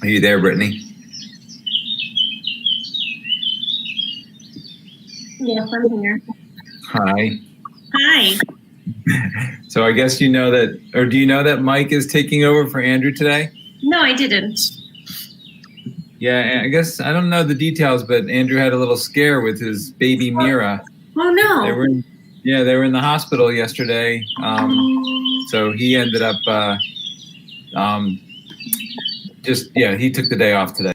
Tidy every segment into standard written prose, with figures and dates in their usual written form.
Are you there, Brittany? Yes, I'm here. Hi. Hi. So I guess you know that, or do you know that Mike is taking over for Andrew today? No, I didn't. Yeah, I guess I don't know the details, but Andrew had a little scare with his baby Mira. Oh no. They were in the hospital yesterday. So he ended up he took the day off today.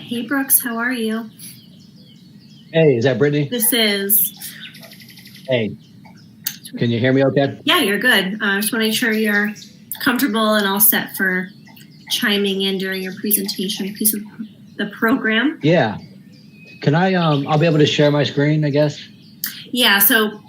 Hey, Brooks, how are you? Hey, is that Brittany? This is. Hey, can you hear me okay? Yeah, you're good. Just want to make sure you're comfortable and all set for chiming in during your presentation piece of the program. Yeah. Can I, I'll be able to share my screen, I guess? Yeah, so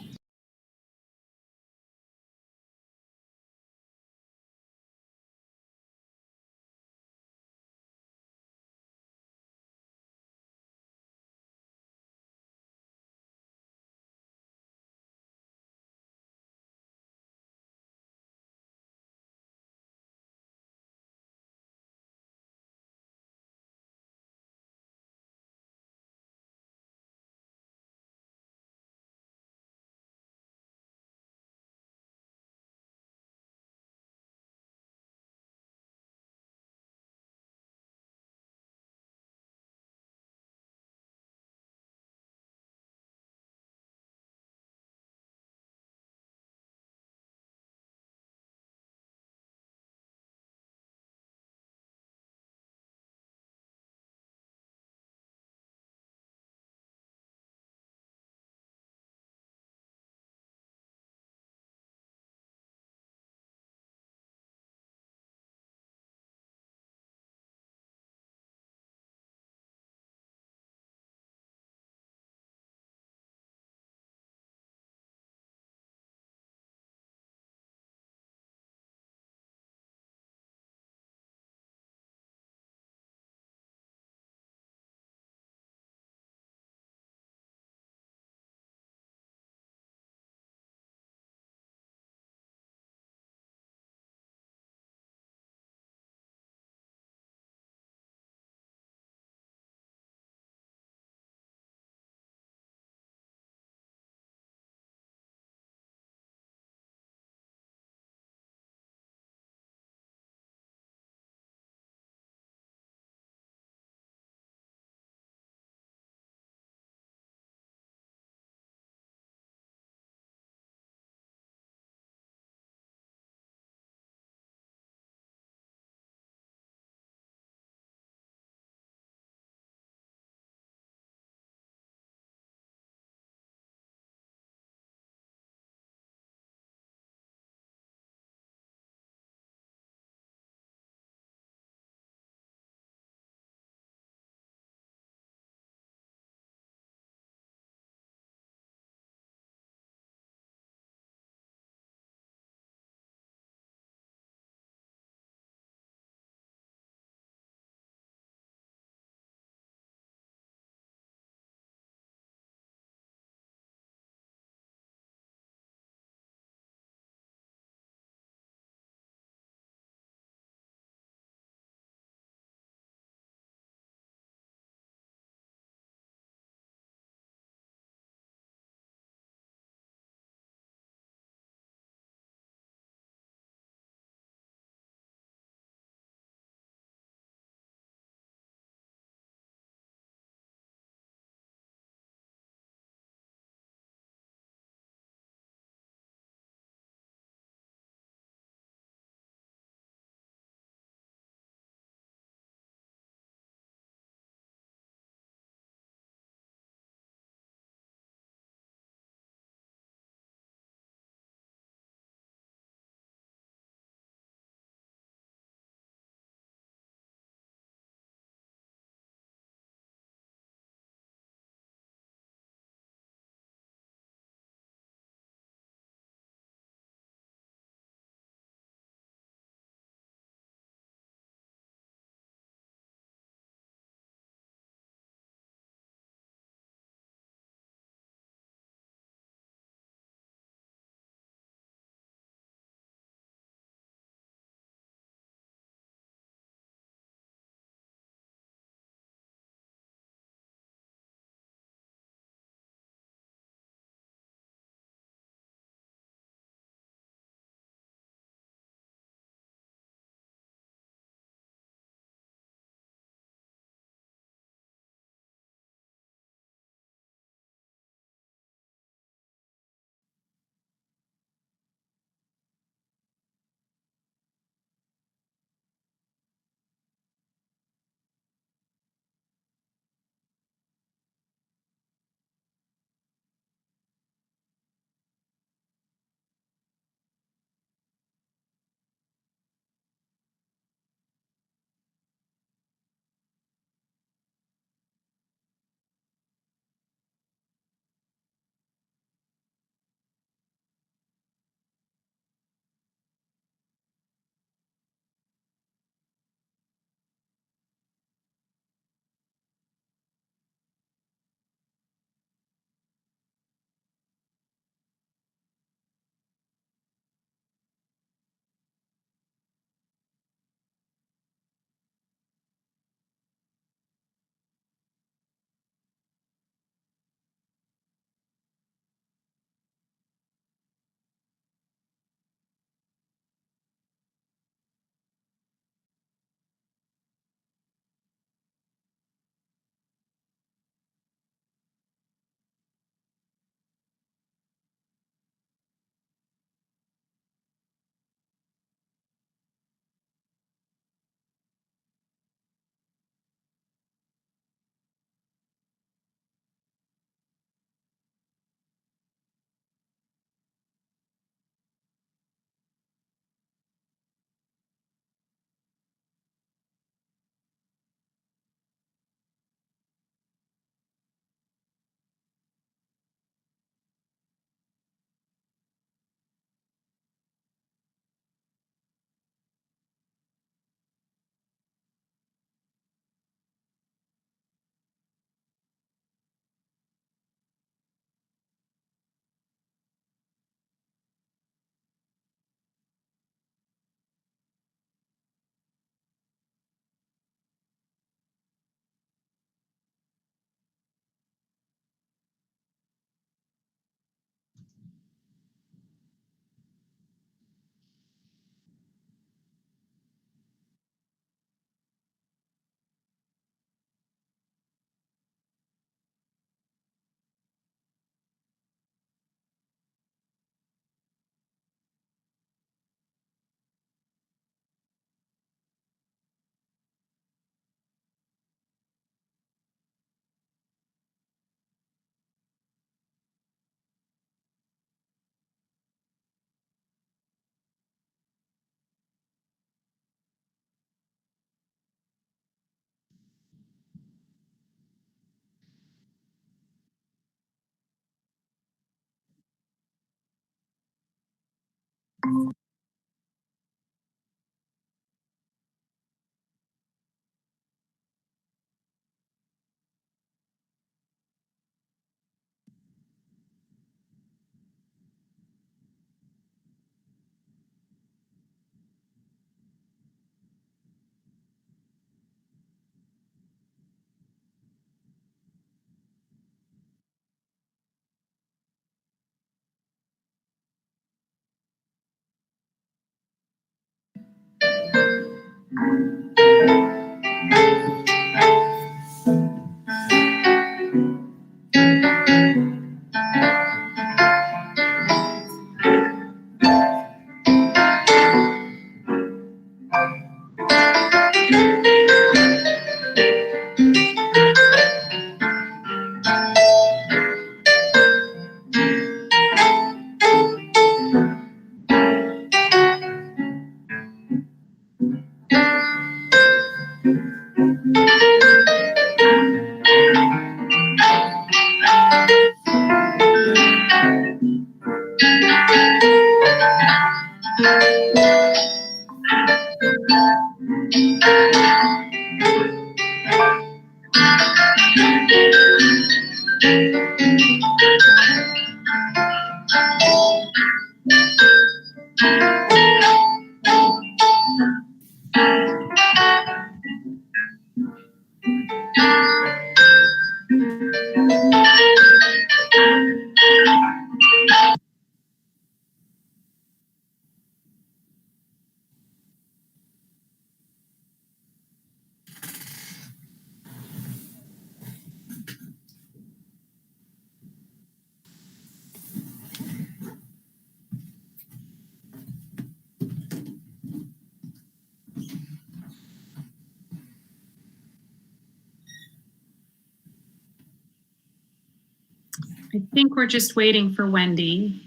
I think we're just waiting for Wendy.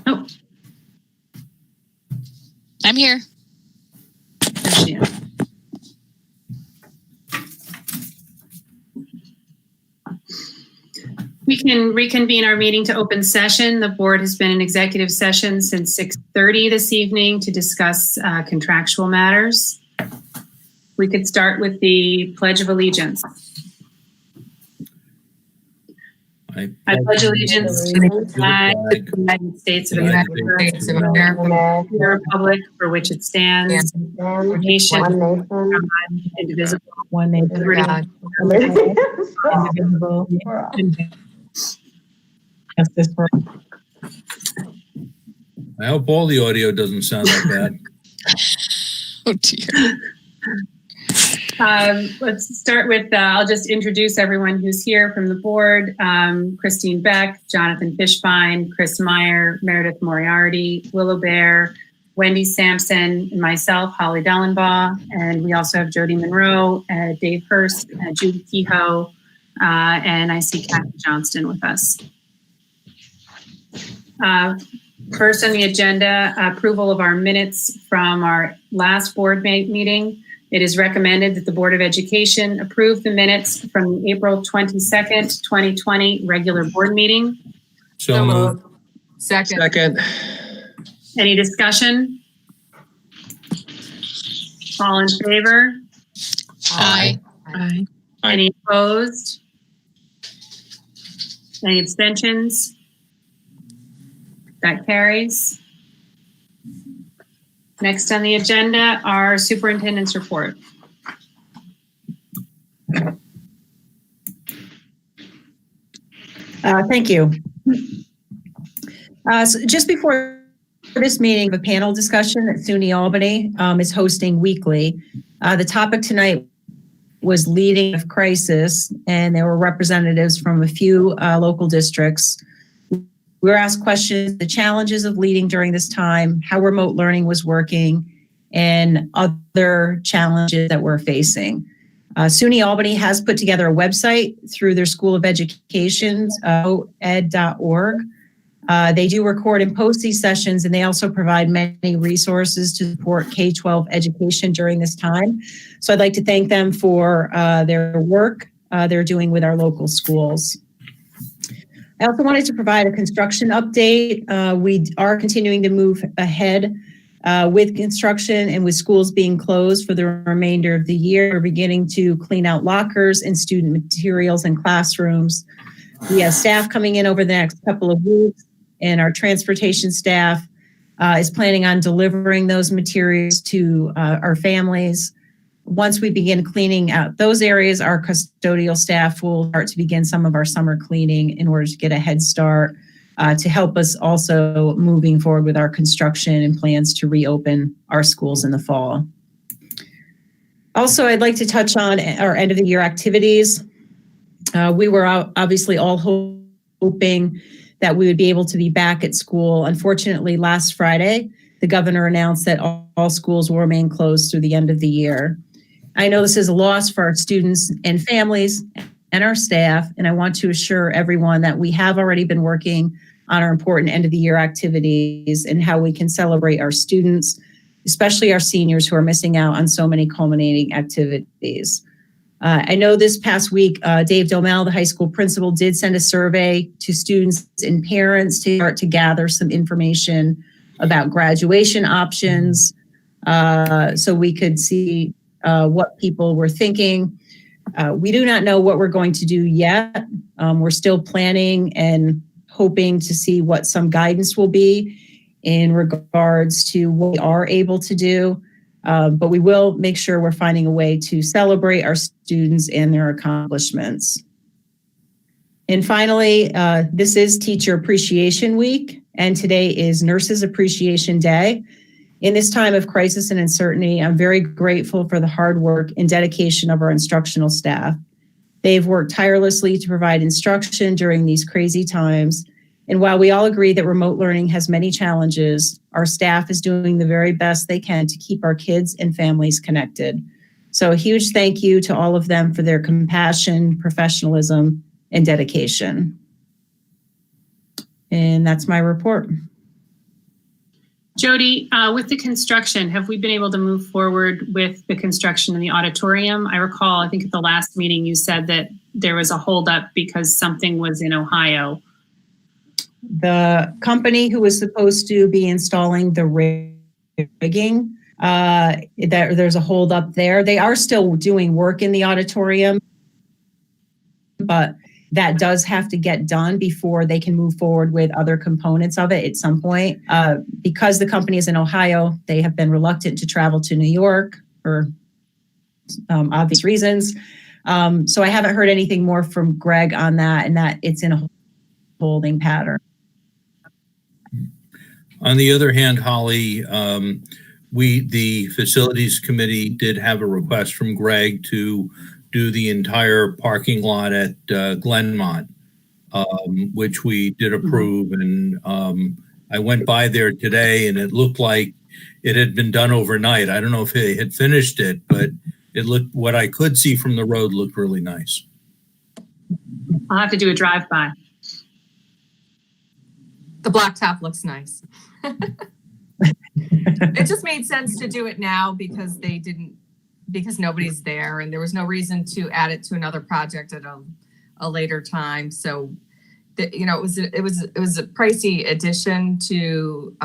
Oh, I'm here. there she is. We can reconvene our meeting to open session. The board has been in executive session since 6:30 this evening to discuss contractual matters. We could start with the Pledge of Allegiance. I pledge allegiance to the flag of the United States of America, and the republic for which it stands, one nation, indivisible, One nation, liberty, God, indivisible, and justice for all. I hope all the audio doesn't sound like that. Oh dear. Let's start with, I'll just introduce everyone who's here from the board. Christine Beck, Jonathan Fishbein, Chris Meyer, Meredith Moriarty, Willow Bear, Wendy Sampson, and myself, Holly Dellenbaugh. And we also have Jody Monroe, Dave Hurst, Judy Kehoe, and I see Kathy Johnston with us. First on the agenda, approval of our minutes from our last board meeting. It is recommended that the Board of Education approve the minutes from the April 22nd, 2020 regular board meeting. So moved. Second. Any discussion? All in favor? Aye. Aye. Any opposed? Any abstentions? That carries. Next on the agenda, our superintendent's report. Thank you. So just before this meeting, a panel discussion that SUNY Albany is hosting weekly. The topic tonight was leading of crisis, and there were representatives from a few local districts. We were asked questions, the challenges of leading during this time, how remote learning was working, and other challenges that we're facing. SUNY Albany has put together a website through their School of Education, ed.org. They do record and post these sessions, and they also provide many resources to support K-12 education during this time. So I'd like to thank them for their work they're doing with our local schools. I also wanted to provide a construction update. We are continuing to move ahead with construction, and with schools being closed for the remainder of the year. We're beginning to clean out lockers and student materials in classrooms. We have staff coming in over the next couple of weeks, and our transportation staff is planning on delivering those materials to our families. Once we begin cleaning out those areas, our custodial staff will start to begin some of our summer cleaning in order to get a head start to help us also moving forward with our construction and plans to reopen our schools in the fall. Also, I'd like to touch on our end of the year activities. We were obviously all hoping that we would be able to be back at school. Unfortunately, last Friday, the governor announced that all schools will remain closed through the end of the year. I know this is a loss for our students and families and our staff, and I want to assure everyone that we have already been working on our important end of the year activities and how we can celebrate our students, especially our seniors who are missing out on so many culminating activities. I know this past week, Dave Domel, the high school principal, did send a survey to students and parents to start to gather some information about graduation options, so we could see what people were thinking. We do not know what we're going to do yet. We're still planning and hoping to see what some guidance will be in regards to what we are able to do. But we will make sure we're finding a way to celebrate our students and their accomplishments. And finally, this is Teacher Appreciation Week, and today is Nurses Appreciation Day. In this time of crisis and uncertainty, I'm very grateful for the hard work and dedication of our instructional staff. They've worked tirelessly to provide instruction during these crazy times. And while we all agree that remote learning has many challenges, our staff is doing the very best they can to keep our kids and families connected. So a huge thank you to all of them for their compassion, professionalism, and dedication. And that's my report. Jody, with the construction, have we been able to move forward with the construction in the auditorium? I recall, I think at the last meeting, you said that there was a holdup because something was in Ohio. The company who was supposed to be installing the rigging, there's a holdup there. They are still doing work in the auditorium, but that does have to get done before they can move forward with other components of it at some point. Because the company is in Ohio, they have been reluctant to travel to New York for obvious reasons. So I haven't heard anything more from Greg on that, and that it's in a holding pattern. On the other hand, Holly, the facilities committee did have a request from Greg to do the entire parking lot at Glenmont, which we did approve. And I went by there today and it looked like it had been done overnight. I don't know if they had finished it, but it looked, what I could see from the road looked really nice. I'll have to do a drive-by. The blacktop looks nice. It just made sense to do it now because because nobody's there and there was no reason to add it to another project at a later time. So, it was a pricey addition to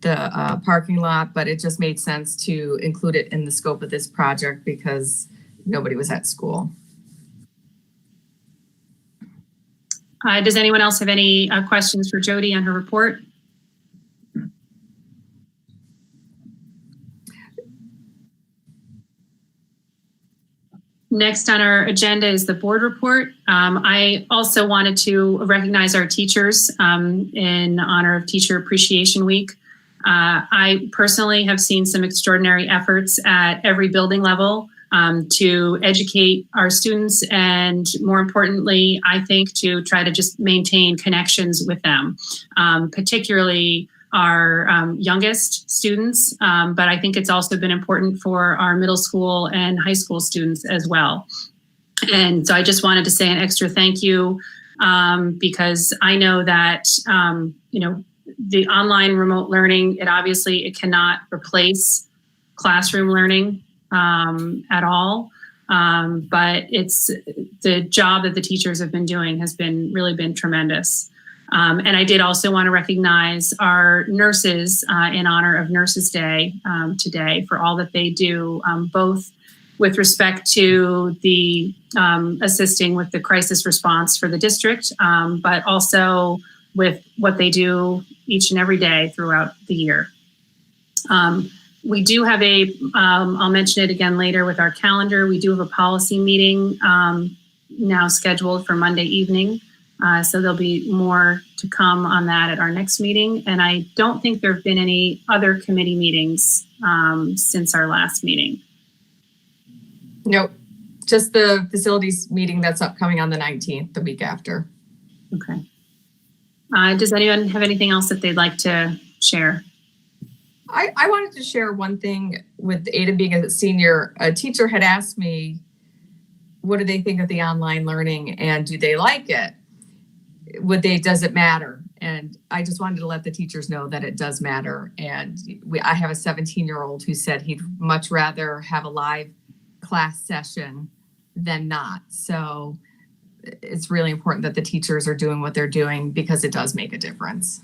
the parking lot, but it just made sense to include it in the scope of this project because nobody was at school. Does anyone else have any questions for Jody on her report? Next on our agenda is the board report. I also wanted to recognize our teachers in honor of Teacher Appreciation Week. I personally have seen some extraordinary efforts at every building level to educate our students, and more importantly, I think to try to just maintain connections with them, particularly our youngest students, but I think it's also been important for our middle school and high school students as well. And so I just wanted to say an extra thank you because I know that, the online remote learning, it cannot replace classroom learning at all. But it's the job that the teachers have been doing has really been tremendous. And I did also want to recognize our nurses in honor of Nurses Day today for all that they do, both with respect to the assisting with the crisis response for the district, but also with what they do each and every day throughout the year. We do have I'll mention it again later with our calendar, we do have a policy meeting now scheduled for Monday evening. So there'll be more to come on that at our next meeting. And I don't think there have been any other committee meetings since our last meeting. Nope. Just the facilities meeting that's upcoming on the 19th, the week after. Okay. Does anyone have anything else that they'd like to share? I wanted to share one thing with Ada being a senior. A teacher had asked me, what do they think of the online learning and do they like it? Does it matter? And I just wanted to let the teachers know that it does matter. And I have a 17-year-old who said he'd much rather have a live class session than not. So it's really important that the teachers are doing what they're doing because it does make a difference.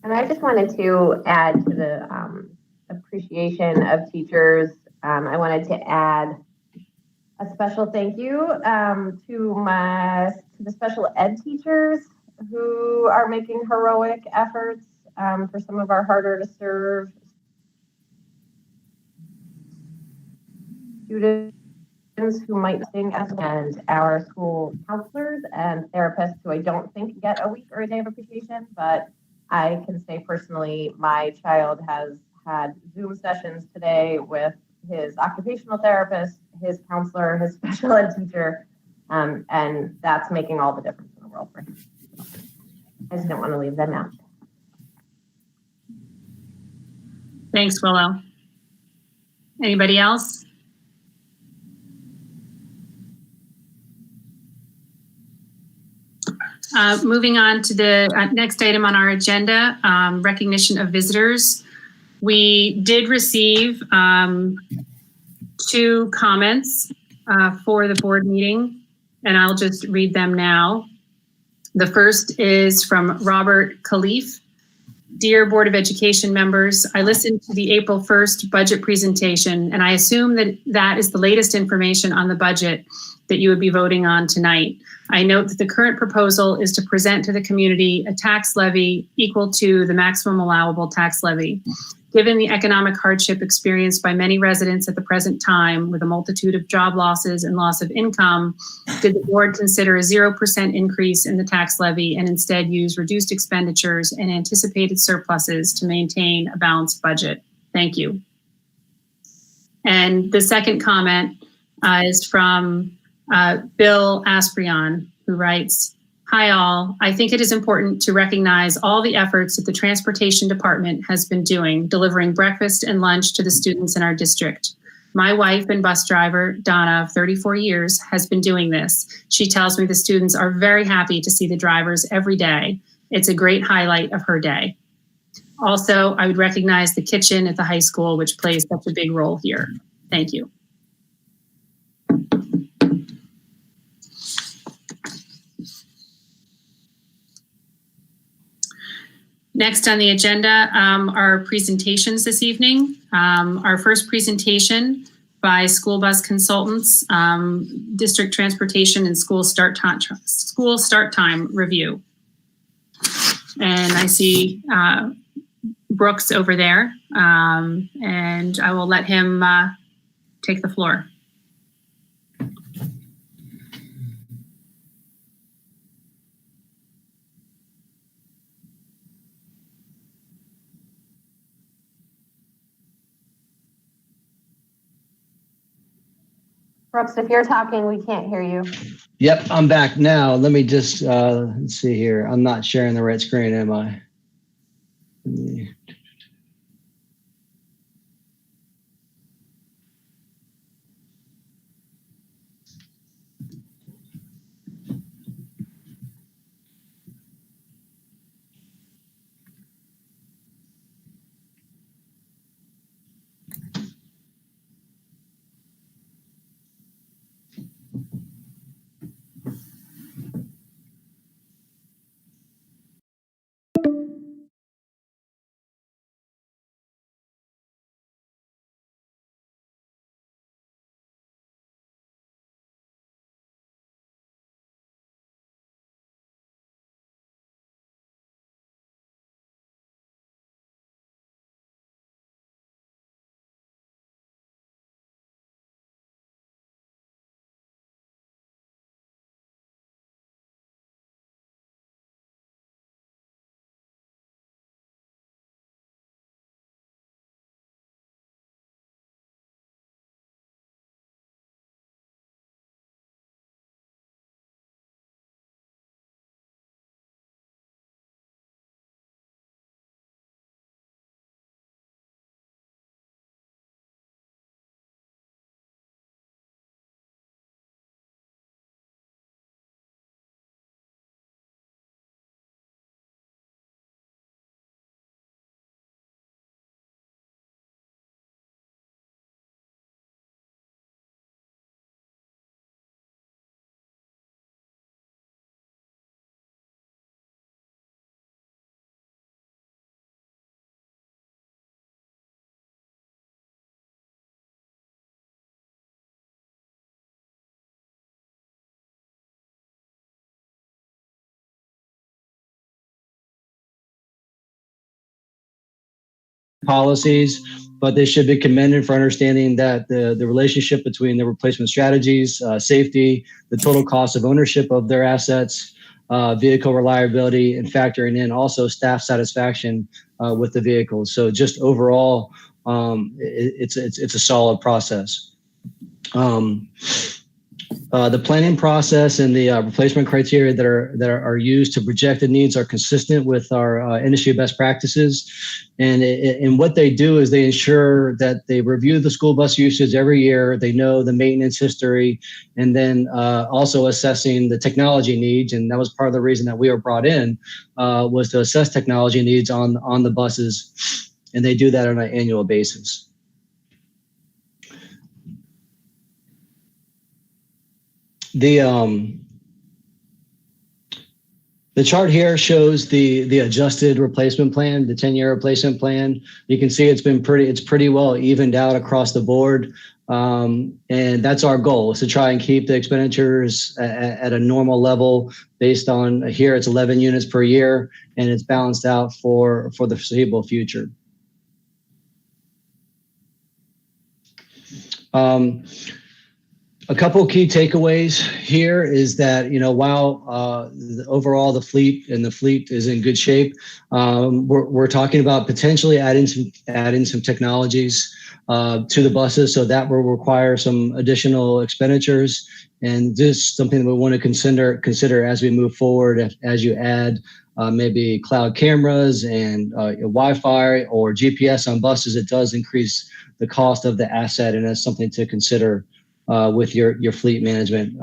And I just wanted to add to the appreciation of teachers. I wanted to add a special thank you to the special ed teachers who are making heroic efforts for some of our harder to serve students who might sing as and our school counselors and therapists who I don't think get a week or a day of appreciation, but I can say personally, my child has had Zoom sessions today with his occupational therapist, his counselor, his special ed teacher, and that's making all the difference in the world for him. I just don't want to leave them out. Thanks, Willow. Anybody else? Moving on to the next item on our agenda, recognition of visitors. We did receive 2 comments for the board meeting, and I'll just read them now. The first is from Robert Khalif. Dear Board of Education members, I listened to the April 1st budget presentation, and I assume that that is the latest information on the budget that you would be voting on tonight. I note that the current proposal is to present to the community a tax levy equal to the maximum allowable tax levy. Given the economic hardship experienced by many residents at the present time with a multitude of job losses and loss of income, did the board consider a 0% increase in the tax levy and instead use reduced expenditures and anticipated surpluses to maintain a balanced budget? Thank you. And the second comment is from Bill Asprion, who writes, hi all, I think it is important to recognize all the efforts that the Transportation Department has been doing, delivering breakfast and lunch to the students in our district. My wife and bus driver, Donna, of 34 years, has been doing this. She tells me the students are very happy to see the drivers every day. It's a great highlight of her day. Also, I would recognize the kitchen at the high school, which plays such a big role here. Thank you. Next on the agenda are presentations this evening. Our first presentation by School Bus Consultants, District Transportation and School Start Time Review. And I see Brooks over there, and I will let him take the floor. Brooks, if you're talking, we can't hear you. Yep, I'm back now. Let me just, let's see here. I'm not sharing the right screen, am I? policies, but they should be commended for understanding that the relationship between the replacement strategies, safety, the total cost of ownership of their assets, vehicle reliability, and factoring in also staff satisfaction with the vehicles. So just overall, it's a solid process. The planning process and the replacement criteria that are used to project the needs are consistent with our industry best practices. And what they do is they ensure that they review the school bus usage every year. They know the maintenance history, and then also assessing the technology needs. And that was part of the reason that we were brought in, was to assess technology needs on the buses. And they do that on an annual basis. The chart here shows the adjusted replacement plan, the 10-year replacement plan. You can see it's pretty well evened out across the board. And that's our goal, is to try and keep the expenditures at a normal level based on, here it's 11 units per year, and it's balanced out for the foreseeable future. A couple key takeaways here is that, while overall the fleet is in good shape, we're talking about potentially adding some technologies to the buses, so that will require some additional expenditures, and this is something that we want to consider as we move forward. As you add maybe cloud cameras and Wi-Fi or GPS on buses, it does increase the cost of the asset, and that's something to consider with your fleet management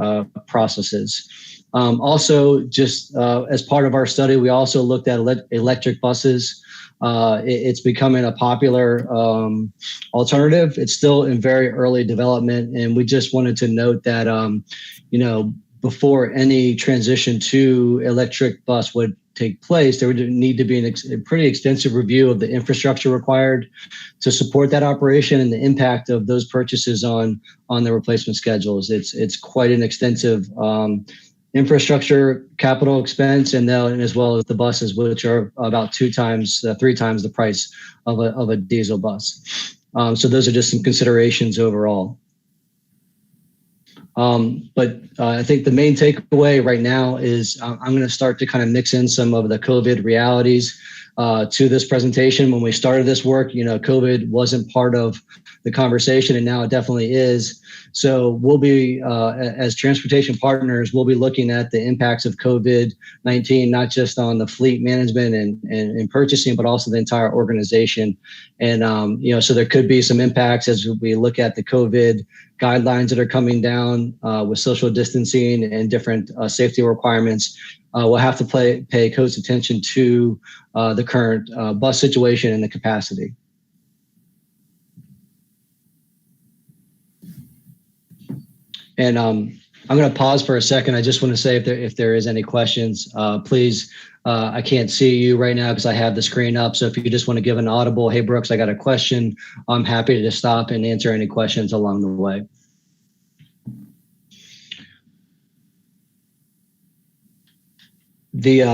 processes. Also, just as part of our study, we also looked at electric buses. It's becoming a popular alternative. It's still in very early development, and we just wanted to note that, before any transition to electric bus would take place, there would need to be a pretty extensive review of the infrastructure required to support that operation and the impact of those purchases on the replacement schedules. It's quite an extensive infrastructure capital expense, and as well as the buses, which are about 3 times the price of a diesel bus. So those are just some considerations overall. But I think the main takeaway right now is I'm going to start to kind of mix in some of the COVID realities to this presentation. When we started this work, COVID wasn't part of the conversation, and now it definitely is. So we'll be, as transportation partners, we'll be looking at the impacts of COVID-19, not just on the fleet management and purchasing, but also the entire organization. And, so there could be some impacts as we look at the COVID guidelines that are coming down with social distancing and different safety requirements. We'll have to pay close attention to the current bus situation and the capacity. And I'm going to pause for a second. I just want to say if there is any questions, please. I can't see you right now because I have the screen up. So if you just want to give an audible, "Hey, Brooks, I got a question," I'm happy to just stop and answer any questions along the way. The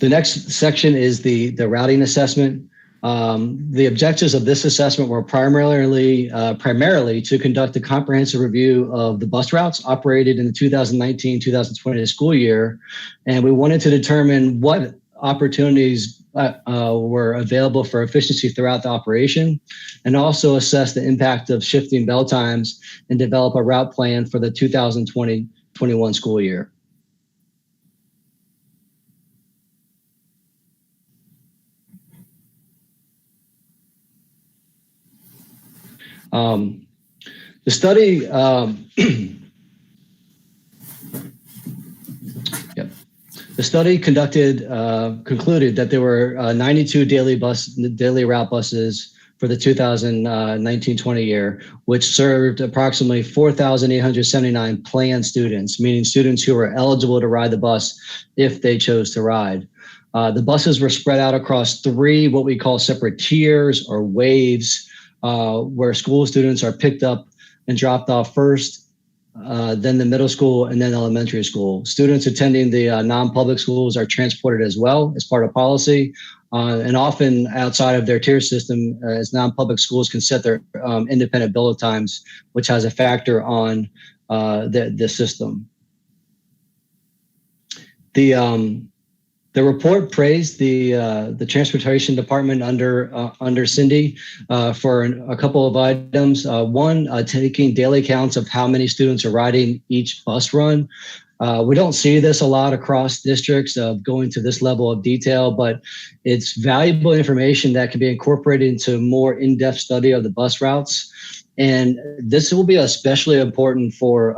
next section is the routing assessment. The objectives of this assessment were primarily to conduct a comprehensive review of the bus routes operated in the 2019-2020 school year, and we wanted to determine what opportunities were available for efficiency throughout the operation, and also assess the impact of shifting bell times and develop a route plan for the 2020-21 school year. The study, The study concluded that there were 92 daily route buses for the 2019-20 year, which served approximately 4,879 planned students, meaning students who were eligible to ride the bus if they chose to ride. The buses were spread out across 3 what we call separate tiers or waves, where school students are picked up and dropped off first, then the middle school, and then elementary school. Students attending the non-public schools are transported as well as part of policy. And often outside of their tier system, as non-public schools can set their independent billet times, which has a factor on the system. The report praised the transportation department under Cindy for a couple of items. One, taking daily counts of how many students are riding each bus run. We don't see this a lot across districts of going to this level of detail, but it's valuable information that can be incorporated into more in-depth study of the bus routes. And this will be especially important for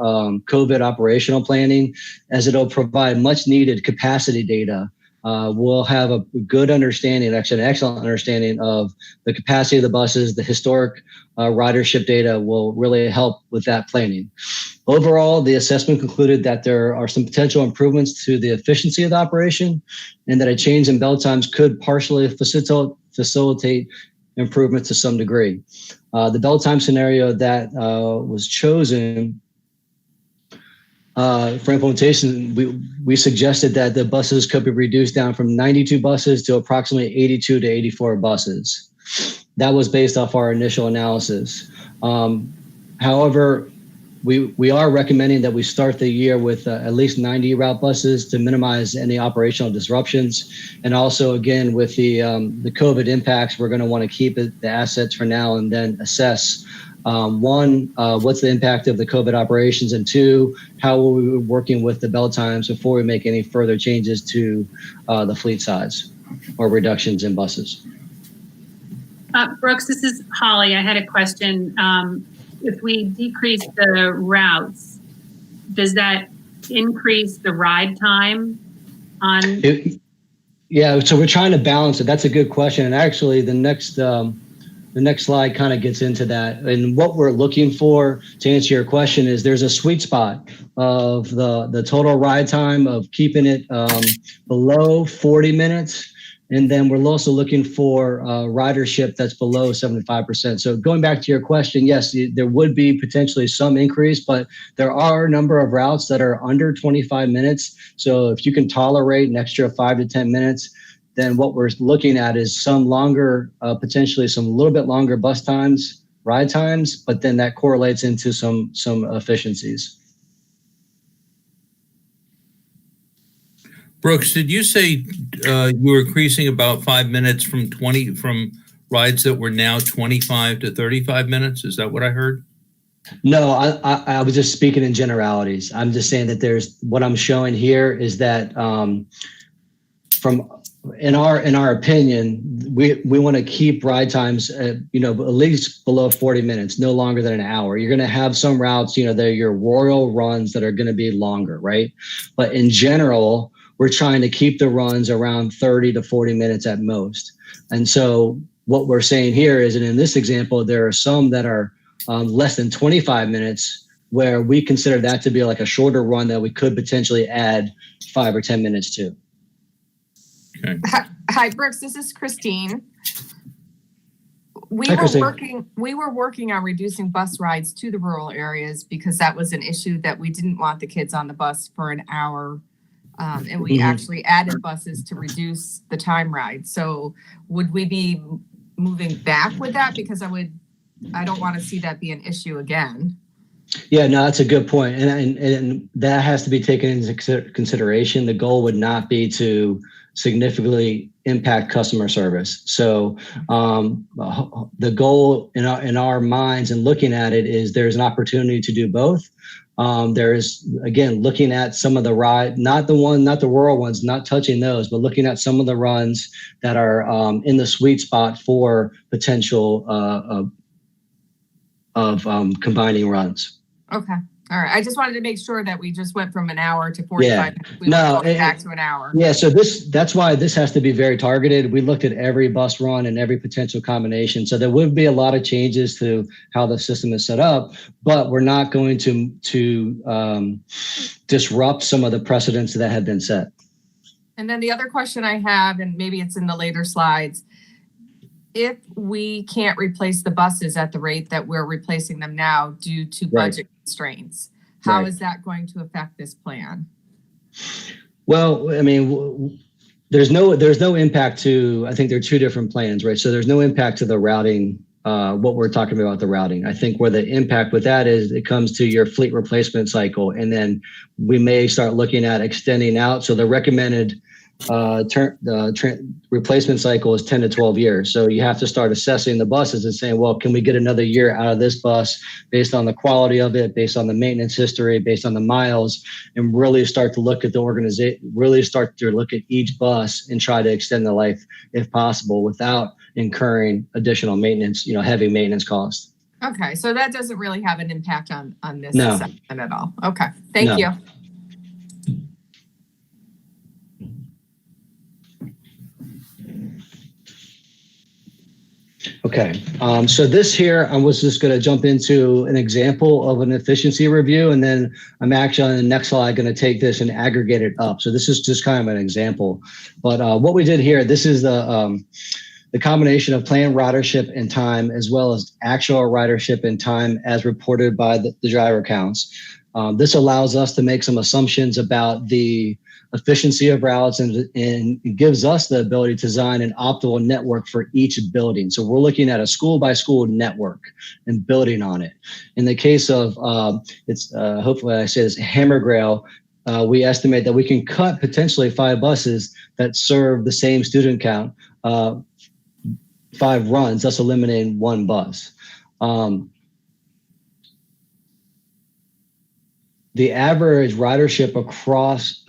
COVID operational planning, as it'll provide much needed capacity data. We'll have a good understanding, actually an excellent understanding of the capacity of the buses. The historic ridership data will really help with that planning. Overall, the assessment concluded that there are some potential improvements to the efficiency of the operation, and that a change in bell times could partially facilitate improvements to some degree. The bell time scenario that was chosen for implementation, we suggested that the buses could be reduced down from 92 buses to approximately 82 to 84 buses. That was based off our initial analysis. However, we are recommending that we start the year with at least 90 route buses to minimize any operational disruptions. And also, again, with the COVID impacts, we're going to want to keep the assets for now and then assess one, what's the impact of the COVID operations, and two, how are we working with the bell times before we make any further changes to the fleet size or reductions in buses. Brooks, this is Holly. I had a question. If we decrease the routes, does that increase the ride time on? Yeah, so we're trying to balance it. That's a good question. And actually the next slide kind of gets into that. And what we're looking for, to answer your question, is there's a sweet spot of the total ride time of keeping it below 40 minutes. And then we're also looking for ridership that's below 75%. So going back to your question, yes, there would be potentially some increase, but there are a number of routes that are under 25 minutes. So if you can tolerate an extra 5 to 10 minutes, then what we're looking at is some longer, potentially some little bit longer bus times, ride times, but then that correlates into some efficiencies. Brooks, did you say you were increasing about 5 minutes from rides that were now 25 to 35 minutes? Is that what I heard? No, I was just speaking in generalities. I'm just saying that what I'm showing here is that in our opinion, we want to keep ride times at least below 40 minutes, no longer than an hour. You're going to have some routes, they're your royal runs that are going to be longer, right? But in general, we're trying to keep the runs around 30 to 40 minutes at most. And so what we're saying here is, and in this example, there are some that are less than 25 minutes where we consider that to be like a shorter run that we could potentially add 5 or 10 minutes to. Okay. Hi, Brooks, this is Christine. We were working on reducing bus rides to the rural areas because that was an issue that we didn't want the kids on the bus for an hour. And we actually added buses to reduce the time ride. So would we be moving back with that? Because I don't want to see that be an issue again. Yeah, no, that's a good point. And that has to be taken into consideration. The goal would not be to significantly impact customer service. So the goal in our minds and looking at it is there's an opportunity to do both. There is, again, looking at some of the ride, not the rural ones, not touching those, but looking at some of the runs that are in the sweet spot for potential of combining runs. Okay. All right. I just wanted to make sure that we just went from an hour to 45 minutes. We were going back to an hour. Yeah. So that's why this has to be very targeted. We looked at every bus run and every potential combination. So there would be a lot of changes to how the system is set up, but we're not going to disrupt some of the precedents that have been set. And then the other question I have, and maybe it's in the later slides, if we can't replace the buses at the rate that we're replacing them now due to budget constraints, how Right. is that going to affect this plan? Well, I mean, there's no impact to, I think there are two different plans, right? So there's no impact to the routing, what we're talking about the routing. I think where the impact with that is it comes to your fleet replacement cycle. And then we may start looking at extending out. So the recommended replacement cycle is 10 to 12 years. So you have to start assessing the buses and saying, well, can we get another year out of this bus based on the quality of it, based on the maintenance history, based on the miles, and really start to look at the organization, really start to look at each bus and try to extend the life if possible without incurring additional maintenance, heavy maintenance costs. Okay, so that doesn't really have an impact on this No. assessment at all. Okay, thank No. you. Okay, so this here, I was just going to jump into an example of an efficiency review, and then I'm actually on the next slide going to take this and aggregate it up. So this is just kind of an example. But what we did here, this is the combination of planned ridership and time, as well as actual ridership and time as reported by the driver counts. This allows us to make some assumptions about the efficiency of routes and gives us the ability to design an optimal network for each building. So we're looking at a school by school network and building on it. In the case of, hopefully I say this, Hammer Grail, we estimate that we can cut potentially 5 buses that serve the same student count, 5 runs, thus eliminating 1 bus. The average ridership across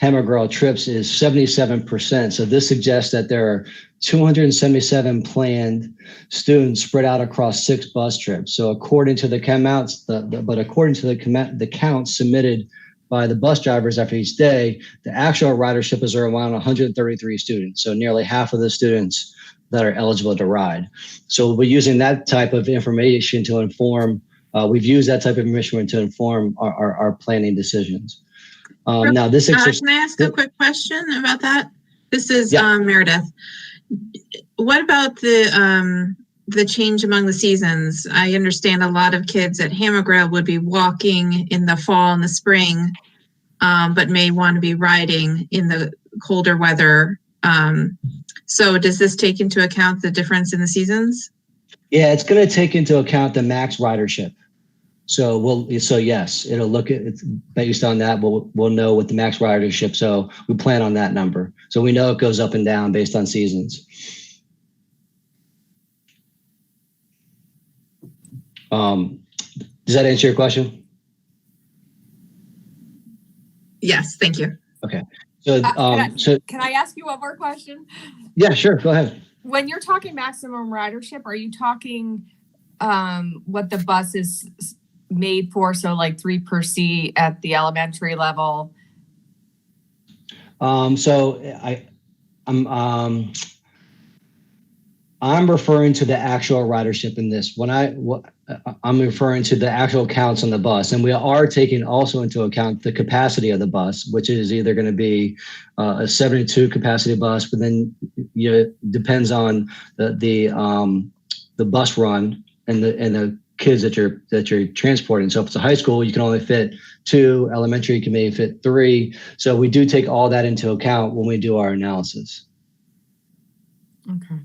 Hammergirl trips is 77%. So this suggests that there are 277 planned students spread out across 6 bus trips. So according to the counts, according to the counts submitted by the bus drivers after each day, the actual ridership is around 133 students. So nearly half of the students that are eligible to ride. So we're using that type of information to inform. We've used that type of information to inform our planning decisions. Now, this exercise. Can I ask a quick question about that? This is Meredith. What about the change among the seasons? I understand a lot of kids at Hammergrail would be walking in the fall and the spring, but may want to be riding in the colder weather. So does this take into account the difference in the seasons? Yeah, it's going to take into account the max ridership. So yes, it'll look at it's based on that. We'll know what the max ridership. So we plan on that number. So we know it goes up and down based on seasons. Does that answer your question? Yes, thank you. Okay. So can I ask you one more question? Yeah, sure. Go ahead. When you're talking maximum ridership, are you talking what the bus is made for? So like 3 per seat at the elementary level? I'm referring to the actual ridership in this. I'm referring to the actual counts on the bus, and we are taking also into account the capacity of the bus, which is either going to be a 72 capacity bus, but then it depends on the bus run and the kids that you're transporting. So if it's a high school, you can only fit 2. Elementary, you can maybe fit 3. So we do take all that into account when we do our analysis. Okay.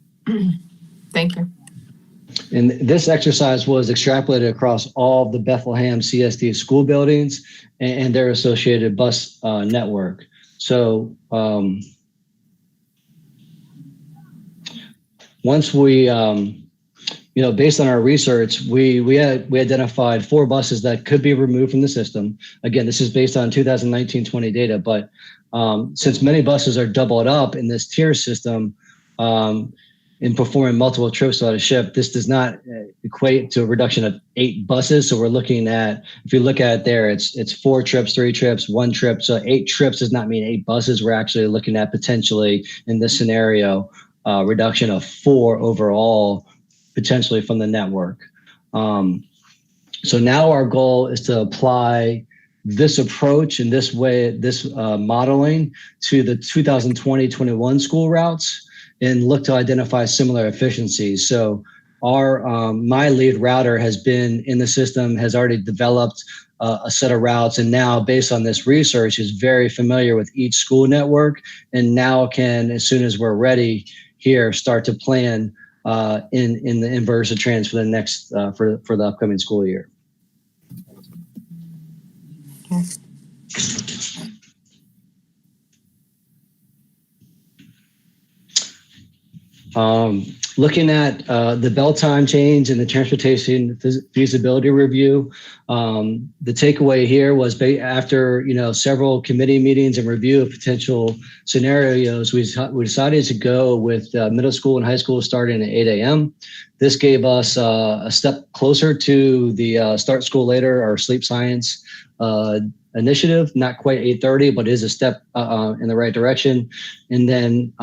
Thank you. And this exercise was extrapolated across all of the Bethlehem CSD school buildings and their associated bus network. So once we, based on our research, we identified 4 buses that could be removed from the system. Again, this is based on 2019-20 data, but since many buses are doubled up in this tier system, in performing multiple trips on a ship, this does not equate to a reduction of 8 buses. So we're looking at, if you look at it there, it's 4 trips, 3 trips, 1 trip. So 8 trips does not mean 8 buses. We're actually looking at potentially in this scenario, reduction of 4 overall, potentially from the network. So now our goal is to apply this approach and this way, this modeling to the 2020-21 school routes and look to identify similar efficiencies. So our my lead router has been in the system, has already developed a set of routes, and now based on this research is very familiar with each school network, and now can, as soon as we're ready here, start to plan in the inverse of trends for the next for the upcoming school year. Looking at the bell time change and the transportation feasibility review, the takeaway here was after several committee meetings and review of potential scenarios, we decided to go with middle school and high school starting at 8 a.m. This gave us a step closer to the start school later or sleep science initiative. Not quite 8:30, but is a step in the right direction. And then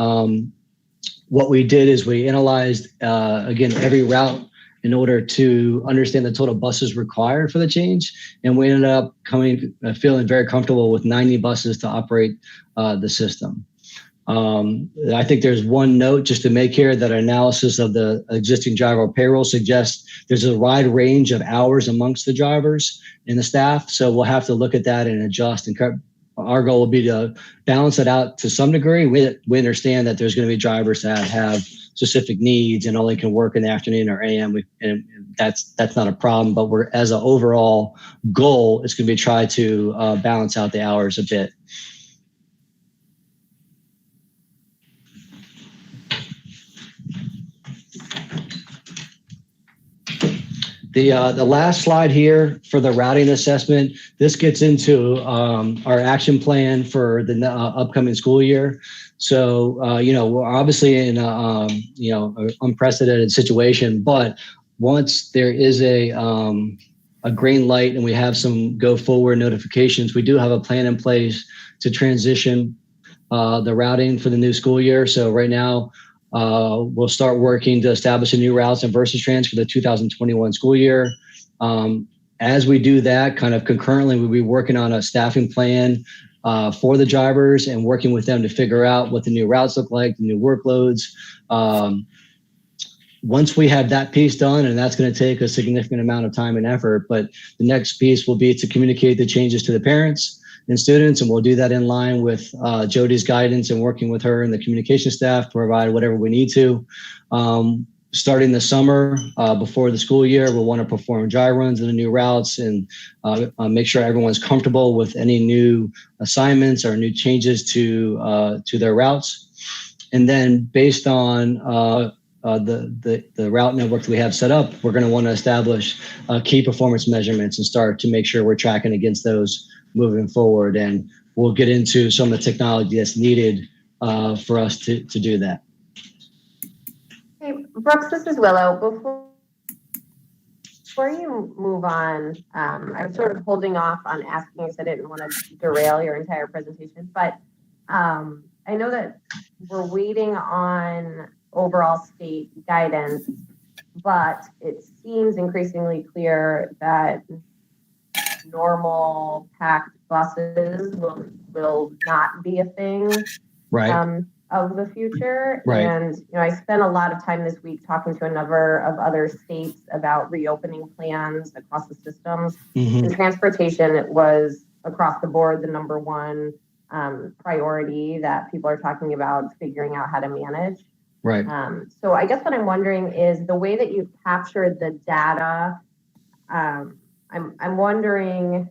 what we did is we analyzed, again, every route in order to understand the total buses required for the change. And we ended up feeling very comfortable with 90 buses to operate the system. I think there's one note just to make here that analysis of the existing driver payroll suggests there's a wide range of hours amongst the drivers and the staff. So we'll have to look at that and adjust, and our goal will be to balance it out to some degree. We understand that there's going to be drivers that have specific needs and only can work in the afternoon or AM, and that's not a problem. But we're, as an overall goal, it's going to be try to balance out the hours a bit. The last slide here for the routing assessment, this gets into our action plan for the upcoming school year. So, we're obviously in an unprecedented situation, but once there is a green light and we have some go forward notifications, we do have a plan in place to transition the routing for the new school year. So right now, we'll start working to establish a new routes and versus trans for the 2021 school year. As we do that, kind of concurrently, we'll be working on a staffing plan for the drivers and working with them to figure out what the new routes look like, the new workloads. Once we have that piece done, and that's going to take a significant amount of time and effort, but the next piece will be to communicate the changes to the parents and students, and we'll do that in line with Jody's guidance and working with her and the communication staff to provide whatever we need to. Starting the summer, before the school year, we'll want to perform dry runs in the new routes and make sure everyone's comfortable with any new assignments or new changes to their routes. And then based on the route network that we have set up, we're going to want to establish key performance measurements and start to make sure we're tracking against those moving forward. And we'll get into some of the technology that's needed for us to do that. Hey, Brooks, this is Willow. Before you move on, I was sort of holding off on asking you, so I didn't want to derail your entire presentation, but I know that we're waiting on overall state guidance, but it seems increasingly clear that normal packed buses will not be a thing of the future. Right. And I spent a lot of time this week talking to a number of other states about reopening plans across the systems. Mm-hmm. And transportation was across the board the number one priority that people are talking about figuring out how to manage. Right. So I guess what I'm wondering is the way that you've captured the data. I'm wondering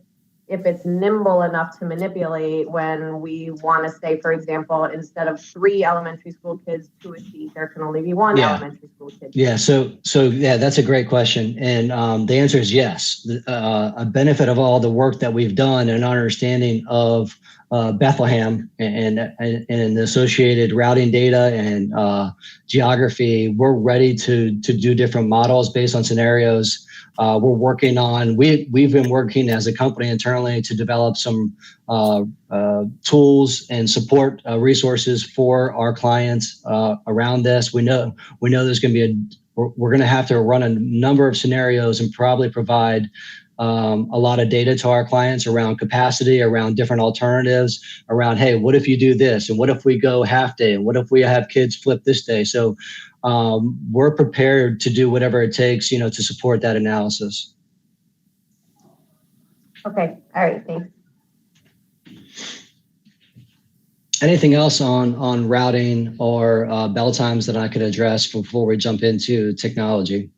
if it's nimble enough to manipulate when we want to say, for example, instead of 3 elementary school kids to a seat, there can only be 1 elementary school kid. Yeah. So that's a great question. And the answer is yes. A benefit of all the work that we've done and understanding of Bethlehem and the associated routing data and geography, we're ready to do different models based on scenarios. We're working on, we've been working as a company internally to develop some tools and support resources for our clients around this. We know there's going to be we're going to have to run a number of scenarios and probably provide a lot of data to our clients around capacity, around different alternatives, around, hey, what if you do this? And what if we go half day? And what if we have kids flip this day? So we're prepared to do whatever it takes, to support that analysis. Okay, all right, thanks. Anything else on routing or bell times that I could address before we jump into technology?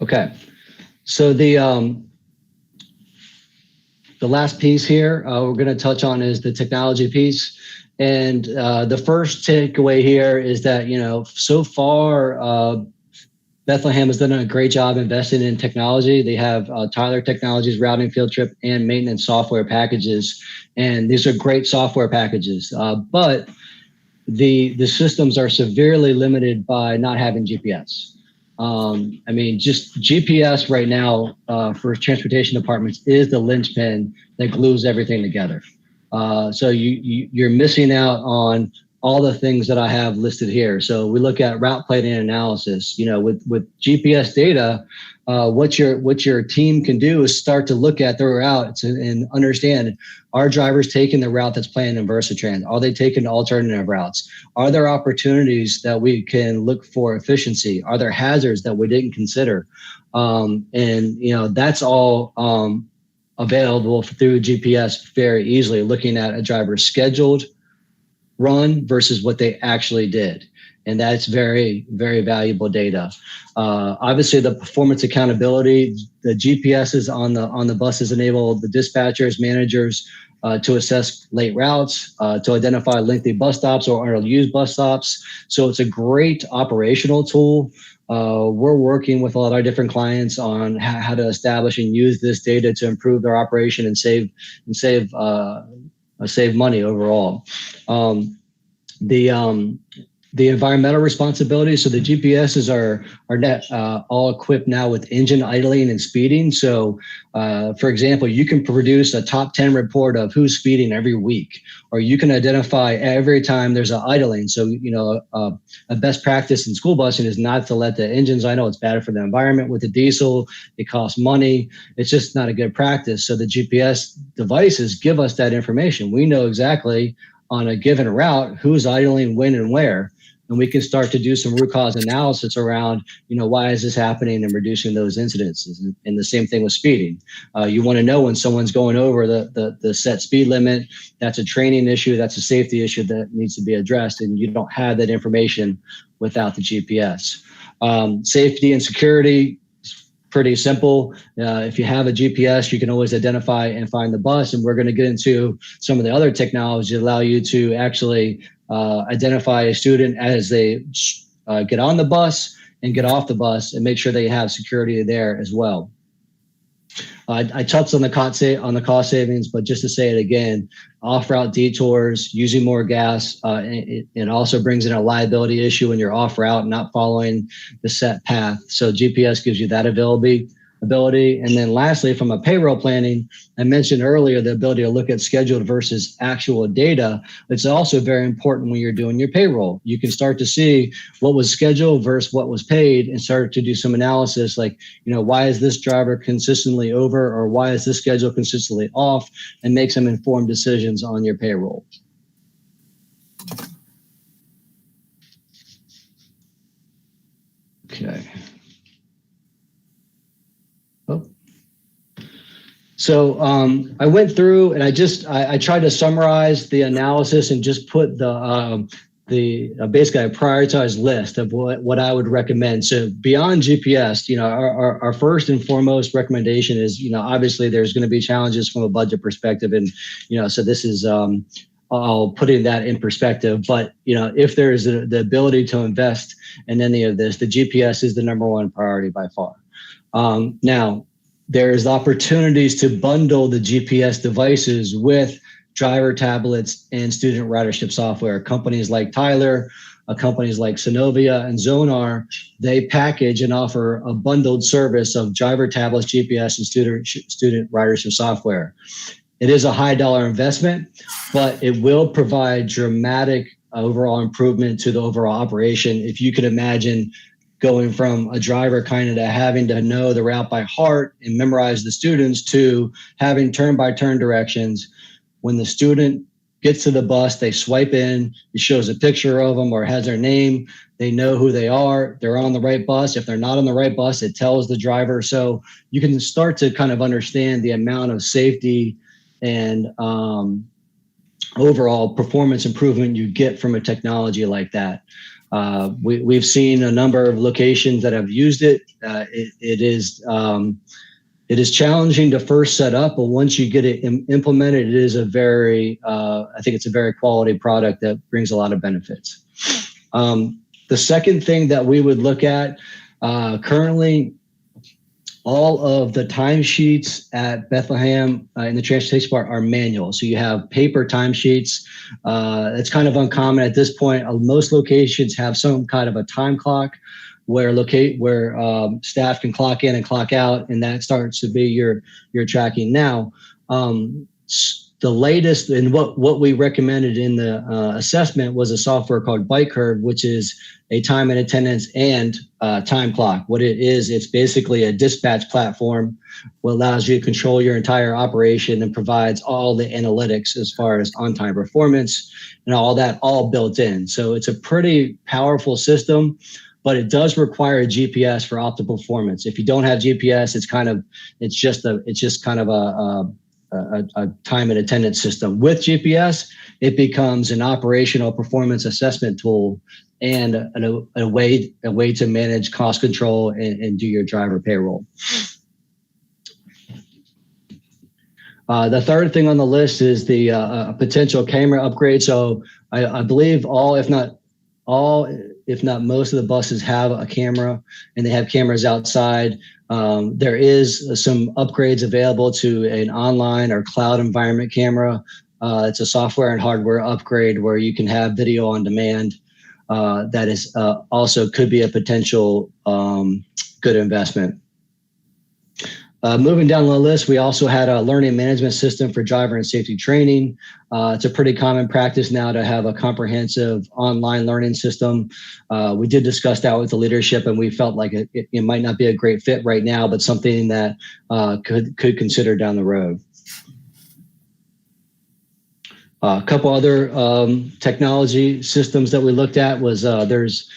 Okay, so the last piece here we're going to touch on is the technology piece. And the first takeaway here is that, so far, Bethlehem has done a great job investing in technology. They have Tyler Technologies routing, field trip, and maintenance software packages. And these are great software packages. But the systems are severely limited by not having GPS. Just GPS right now for transportation departments is the linchpin that glues everything together. So you're missing out on all the things that I have listed here. So we look at route planning analysis. With GPS data, what your team can do is start to look at their route and understand, are drivers taking the route that's planned in Versatrans? Are they taking alternative routes? Are there opportunities that we can look for efficiency? Are there hazards that we didn't consider? That's all available through GPS very easily, looking at a driver's scheduled run versus what they actually did. And that's very, very valuable data. Obviously, the performance accountability, the GPSs on the buses enable the dispatchers, managers to assess late routes, to identify lengthy bus stops or underused bus stops. So it's a great operational tool. We're working with a lot of our different clients on how to establish and use this data to improve their operation and save money overall. The environmental responsibility. So the GPSs are all equipped now with engine idling and speeding. So, for example, you can produce a top 10 report of who's speeding every week, or you can identify every time there's an idling. So, a best practice in school busing is not to let the engines. I know it's bad for the environment with the diesel. It costs money. It's just not a good practice. So the GPS devices give us that information. We know exactly on a given route who's idling, when, and where. And we can start to do some root cause analysis around, why is this happening and reducing those incidences. And the same thing with speeding. You want to know when someone's going over the set speed limit. That's a training issue. That's a safety issue that needs to be addressed. And you don't have that information without the GPS. Safety and security. Pretty simple. If you have a GPS, you can always identify and find the bus. And we're going to get into some of the other technology that allow you to actually identify a student as they get on the bus and get off the bus, and make sure they have security there as well. I touched on the cost savings, but just to say it again, off-route detours, using more gas, it also brings in a liability issue when you're off-route, not following the set path. So GPS gives you that ability. And then lastly, from a payroll planning, I mentioned earlier the ability to look at scheduled versus actual data. It's also very important when you're doing your payroll. You can start to see what was scheduled versus what was paid and start to do some analysis like, why is this driver consistently over, or why is this schedule consistently off, and make some informed decisions on your payroll. Okay. So I went through and I tried to summarize the analysis and just put basically a prioritized list of what I would recommend. So beyond GPS, our first and foremost recommendation is, obviously there's going to be challenges from a budget perspective. And, so this is, I'll put that in perspective. But, if there's the ability to invest in any of this, the GPS is the number one priority by far. Now, there's opportunities to bundle the GPS devices with driver tablets and student ridership software. Companies like Tyler, companies like Synovia and Zonar, they package and offer a bundled service of driver tablets, GPS, and student ridership software. It is a high dollar investment, but it will provide dramatic overall improvement to the overall operation. If you could imagine going from a driver kind of to having to know the route by heart and memorize the students to having turn-by-turn directions. When the student gets to the bus, they swipe in, it shows a picture of them or has their name. They know who they are. They're on the right bus. If they're not on the right bus, it tells the driver. So you can start to kind of understand the amount of safety and overall performance improvement you get from a technology like that. We've seen a number of locations that have used it. It is challenging to first set up, but once you get it implemented, it is I think it's a very quality product that brings a lot of benefits. The second thing that we would look at currently, all of the timesheets at Bethlehem in the transportation part are manual. So you have paper timesheets. It's kind of uncommon at this point. Most locations have some kind of a time clock where staff can clock in and clock out, and that starts to be your tracking. Now, the latest and what we recommended in the assessment was a software called Bike Curve, which is a time and attendance and time clock. What it is, it's basically a dispatch platform that allows you to control your entire operation and provides all the analytics as far as on-time performance and all that all built in. So it's a pretty powerful system, but it does require a GPS for optimal performance. If you don't have GPS, it's just kind of a time and attendance system. With GPS, it becomes an operational performance assessment tool and a way to manage cost control and do your driver payroll. The third thing on the list is the potential camera upgrade. So I believe if not most of the buses have a camera, and they have cameras outside. There is some upgrades available to an online or cloud environment camera. It's a software and hardware upgrade where you can have video on demand. That is also could be a potential good investment. Moving down the list, we also had a learning management system for driver and safety training. It's a pretty common practice now to have a comprehensive online learning system. We did discuss that with the leadership, and we felt like it might not be a great fit right now, but something that could consider down the road. A couple other technology systems that we looked at was there's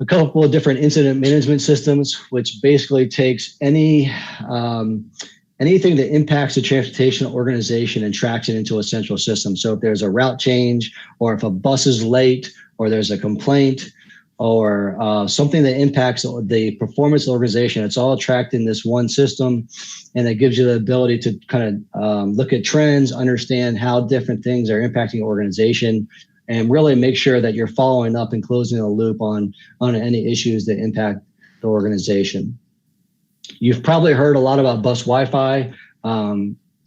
a couple of different incident management systems, which basically takes anything that impacts the transportation organization and tracks it into a central system. So if there's a route change, or if a bus is late, or there's a complaint, or something that impacts the performance of the organization, it's all tracked in this one system. And it gives you the ability to kind of look at trends, understand how different things are impacting the organization, and really make sure that you're following up and closing the loop on any issues that impact the organization. You've probably heard a lot about bus Wi-Fi.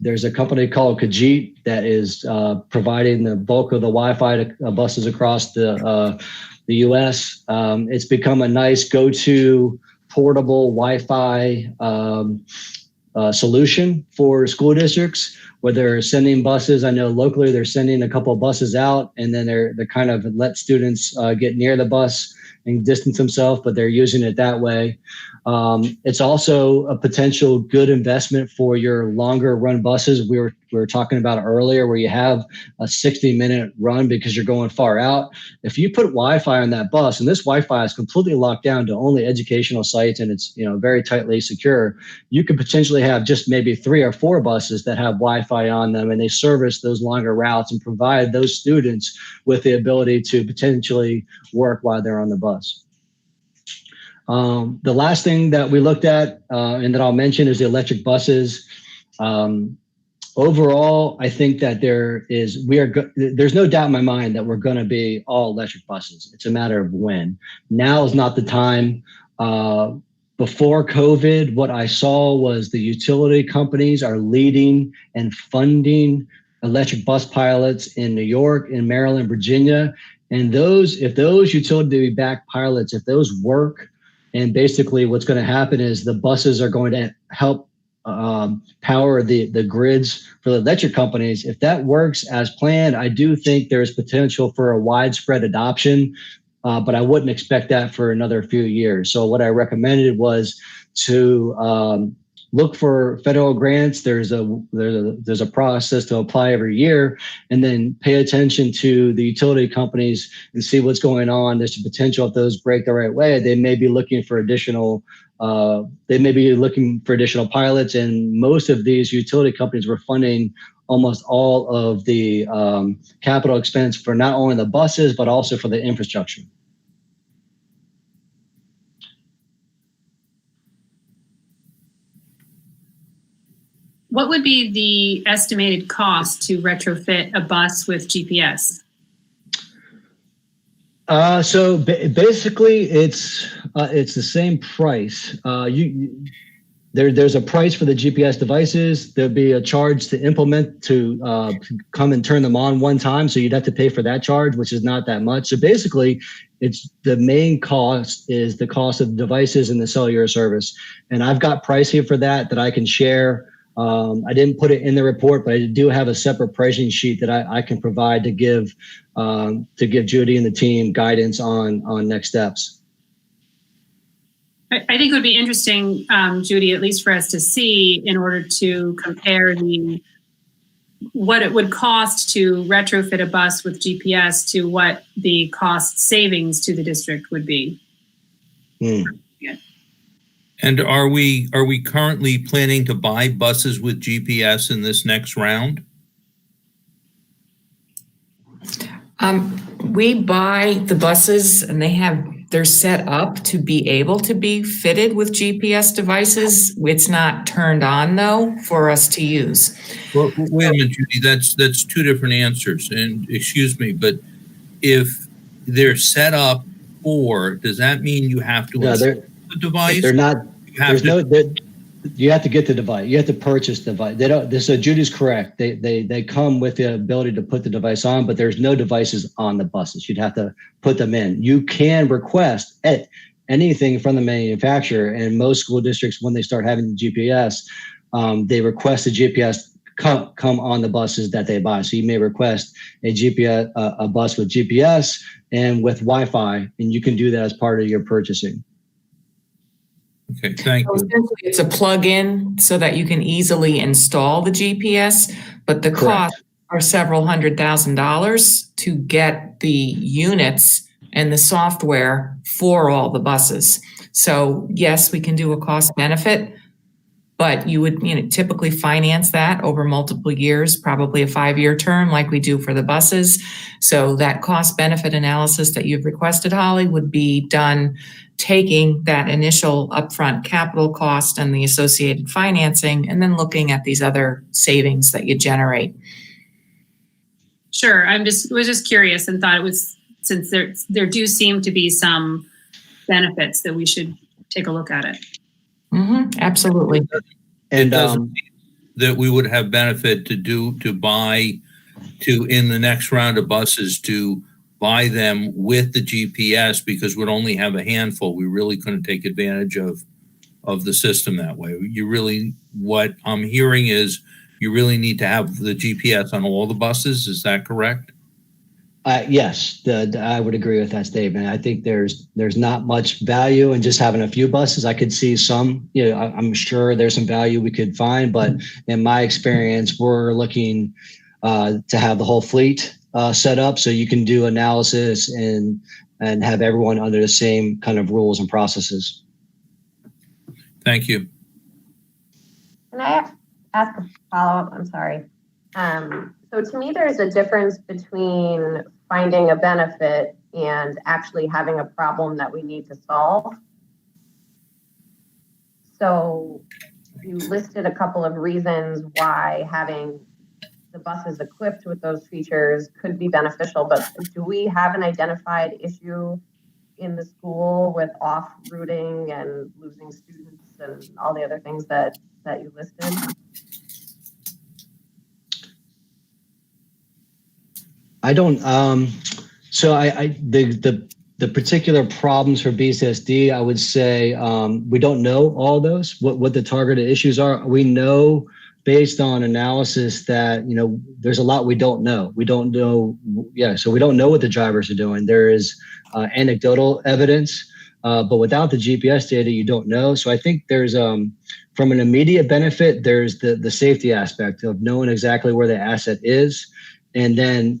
There's a company called Kajit that is providing the bulk of the Wi-Fi to buses across the U.S. It's become a nice go-to portable Wi-Fi solution for school districts, where they're sending buses. I know locally they're sending a couple of buses out, and then they're kind of let students get near the bus and distance themselves, but they're using it that way. It's also a potential good investment for your longer run buses. We were talking about earlier, where you have a 60-minute run because you're going far out. If you put Wi-Fi on that bus, and this Wi-Fi is completely locked down to only educational sites, and it's very tightly secure, you could potentially have just maybe 3 or 4 buses that have Wi-Fi on them, and they service those longer routes and provide those students with the ability to potentially work while they're on the bus. The last thing that we looked at and that I'll mention is the electric buses. Overall, I think that there's no doubt in my mind that we're going to be all electric buses. It's a matter of when. Now is not the time. Before COVID, what I saw was the utility companies are leading and funding electric bus pilots in New York, in Maryland, Virginia. And if those utility-backed pilots, if those work, and basically what's going to happen is the buses are going to help power the grids for the electric companies. If that works as planned, I do think there's potential for a widespread adoption, but I wouldn't expect that for another few years. So what I recommended was to look for federal grants. There's a process to apply every year, and then pay attention to the utility companies and see what's going on. There's a potential if those break the right way, they may be looking for additional pilots, and most of these utility companies were funding almost all of the capital expense for not only the buses, but also for the infrastructure. What would be the estimated cost to retrofit a bus with GPS? So basically, it's the same price. There's a price for the GPS devices. There'll be a charge to implement to come and turn them on one time. So you'd have to pay for that charge, which is not that much. So basically, it's the main cost is the cost of the devices and the cellular service. And I've got pricing for that I can share. I didn't put it in the report, but I do have a separate pricing sheet that I can provide to give Judy and the team guidance on next steps. I think it would be interesting, Judy, at least for us to see in order to compare what it would cost to retrofit a bus with GPS to what the cost savings to the district would be. Yeah. And are we currently planning to buy buses with GPS in this next round? We buy the buses and they're set up to be able to be fitted with GPS devices. It's not turned on though for us to use. Well, wait a minute, Judy, that's two different answers. And excuse me, but if they're set up does that mean you have to install the device? They're not. You have to get the device. You have to purchase the device. They don't. So Judy's correct. They come with the ability to put the device on, but there's no devices on the buses. You'd have to put them in. You can request anything from the manufacturer, and most school districts, when they start having the GPS, they request the GPS come on the buses that they buy. So you may request a bus with GPS and with Wi-Fi, and you can do that as part of your purchasing. Okay, thank you. Essentially, it's a plug-in so that you can easily install the GPS, but the costs are several $100,000 to get the units and the software for all the buses. So yes, we can do a cost benefit, but you would typically finance that over multiple years, probably a 5-year term like we do for the buses. So that cost benefit analysis that you've requested, Holly, would be done taking that initial upfront capital cost and the associated financing, and then looking at these other savings that you generate. Sure, was just curious and thought it was, since there do seem to be some benefits, that we should take a look at it. Mm-hmm, absolutely. And that we would have benefit to buy in the next round of buses to buy them with the GPS, because we'd only have a handful. We really couldn't take advantage of the system that way. What I'm hearing is you really need to have the GPS on all the buses. Is that correct? Yes, I would agree with that statement. I think there's not much value in just having a few buses. I could see some, I'm sure there's some value we could find, but in my experience, we're looking to have the whole fleet set up so you can do analysis and have everyone under the same kind of rules and processes. Thank you. Can I ask a follow-up? I'm sorry. So to me, there's a difference between finding a benefit and actually having a problem that we need to solve. So you listed a couple of reasons why having the buses equipped with those features could be beneficial, but do we have an identified issue in the school with off-routing and losing students and all the other things that you listed? I don't. So the particular problems for BCSD, I would say we don't know all those. What the targeted issues are. We know based on analysis that there's a lot we don't know. We don't know. Yeah. So we don't know what the drivers are doing. There is anecdotal evidence, but without the GPS data, you don't know. So I think there's From an immediate benefit, there's the safety aspect of knowing exactly where the asset is, and then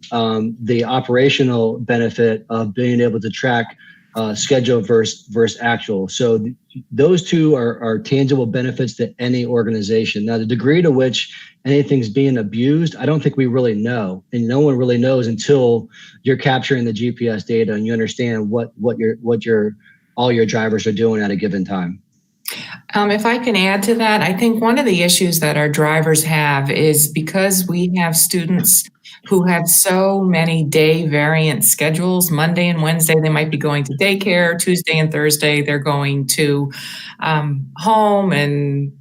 the operational benefit of being able to track schedule versus actual. So those two are tangible benefits to any organization. Now, the degree to which anything's being abused, I don't think we really know, and no one really knows until you're capturing the GPS data and you understand what all your drivers are doing at a given time. If I can add to that, I think one of the issues that our drivers have is because we have students who have so many day variant schedules. Monday and Wednesday, they might be going to daycare. Tuesday and Thursday, they're going to home, and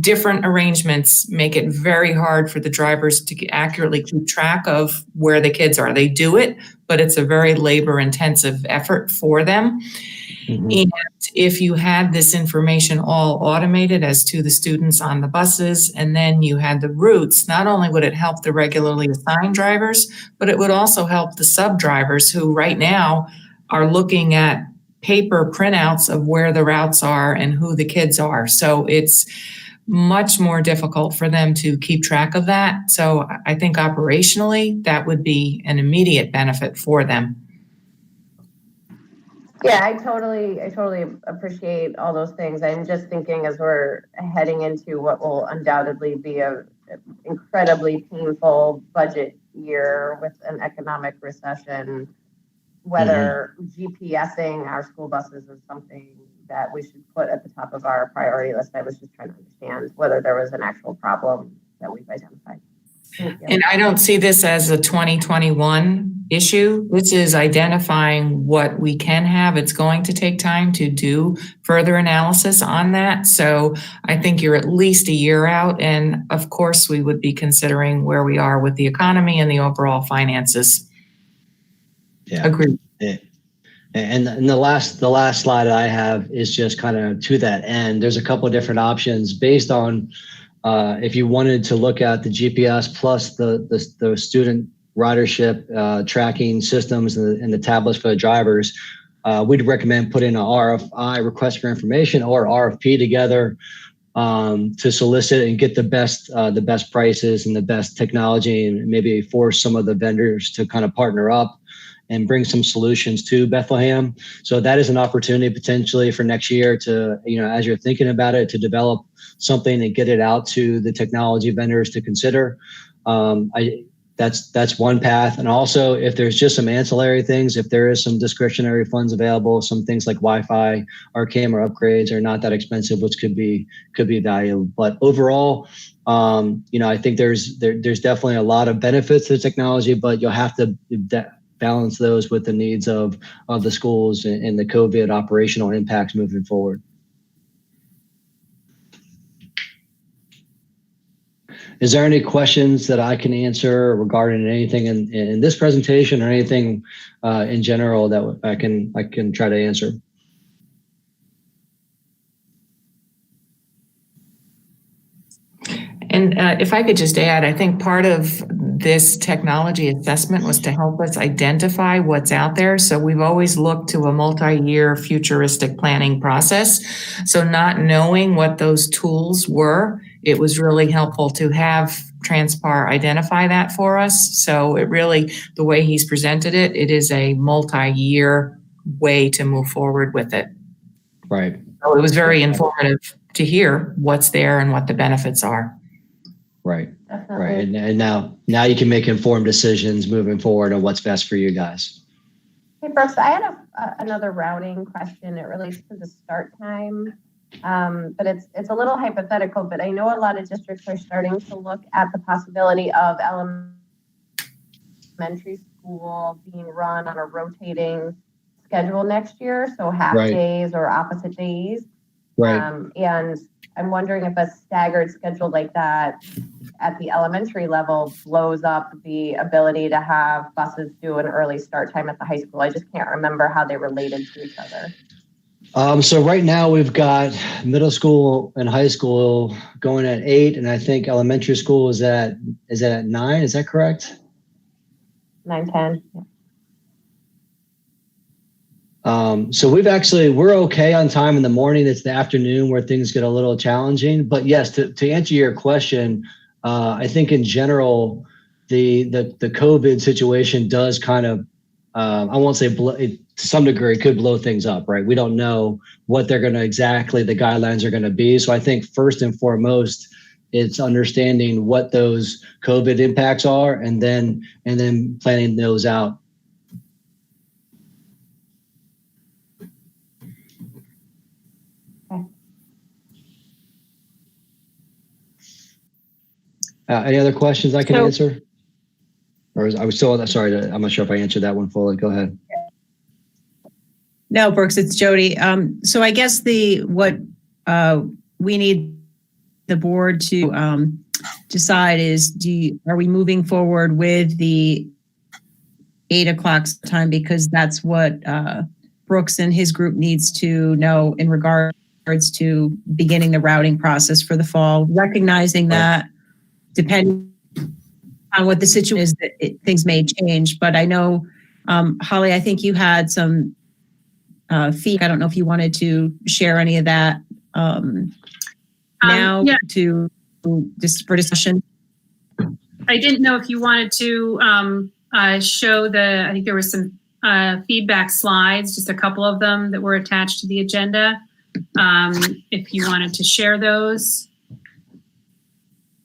different arrangements make it very hard for the drivers to accurately keep track of where the kids are. They do it, but it's a very labor-intensive effort for them. Mm-hmm. And if you had this information all automated as to the students on the buses, and then you had the routes, not only would it help the regularly assigned drivers, but it would also help the sub-drivers who right now are looking at paper printouts of where the routes are and who the kids are. So it's much more difficult for them to keep track of that. So I think operationally, that would be an immediate benefit for them. Yeah, I totally appreciate all those things. I'm just thinking as we're heading into what will undoubtedly be an incredibly painful budget year with an economic recession, whether GPSing our school buses is something that we should put at the top of our priority list. I was just trying to understand whether there was an actual problem that we've identified. And I don't see this as a 2021 issue. This is identifying what we can have. It's going to take time to do further analysis on that. So I think you're at least a year out. And of course, we would be considering where we are with the economy and the overall finances. Yeah. Agreed. Yeah. And the last slide I have is just kind of to that end. There's a couple of different options based on if you wanted to look at the GPS plus the student ridership tracking systems and the tablets for the drivers, we'd recommend putting an RFI, request for information, or RFP together to solicit and get the best prices and the best technology, and maybe force some of the vendors to kind of partner up and bring some solutions to Bethlehem. So that is an opportunity potentially for next year to, as you're thinking about it, to develop something and get it out to the technology vendors to consider. That's one path. And also, if there's just some ancillary things, if there is some discretionary funds available, some things like Wi-Fi or camera upgrades are not that expensive, which could be valuable. But overall, I think there's definitely a lot of benefits to the technology, but you'll have to balance those with the needs of the schools and the COVID operational impacts moving forward. Is there any questions that I can answer regarding anything in this presentation or anything in general that I can try to answer? And if I could just add, I think part of this technology assessment was to help us identify what's out there. So we've always looked to a multi-year futuristic planning process. So not knowing what those tools were, it was really helpful to have Transpar identify that for us. So it really, the way he's presented it, it is a multi-year way to move forward with it. Right. So it was very informative to hear what's there and what the benefits are. Right. Definitely. Right. And now you can make informed decisions moving forward on what's best for you guys. Hey, Brooks, I had another routing question. It relates to the start time, but it's a little hypothetical, but I know a lot of districts are starting to look at the possibility of elementary school being run on a rotating schedule next year, so half days or opposite days. Right. And I'm wondering if a staggered schedule like that at the elementary level blows up the ability to have buses do an early start time at the high school. I just can't remember how they related to each other. So right now we've got middle school and high school going at 8, and I think elementary school is at 9. Is that correct? 9:10. So we're okay on time in the morning. It's the afternoon where things get a little challenging. But yes, to answer your question, I think in general, the COVID situation does kind of, I won't say to some degree, could blow things up, right? We don't know what they're going to exactly, the guidelines are going to be. So I think first and foremost, it's understanding what those COVID impacts are and then planning those out. Any other questions I can answer? Or I was still, sorry, I'm not sure if I answered that one fully. Go ahead. No, Brooks, it's Jody. So I guess what we need the board to decide is, are we moving forward with the 8 o'clock time? Because that's what Brooks and his group needs to know in regards to beginning the routing process for the fall, recognizing that depending on what the situation is, that things may change. But I know, Holly, I think you had some feedback. I don't know if you wanted to share any of that now to just for discussion. I didn't know if you wanted to show I think there was some feedback slides, just a couple of them that were attached to the agenda. If you wanted to share those.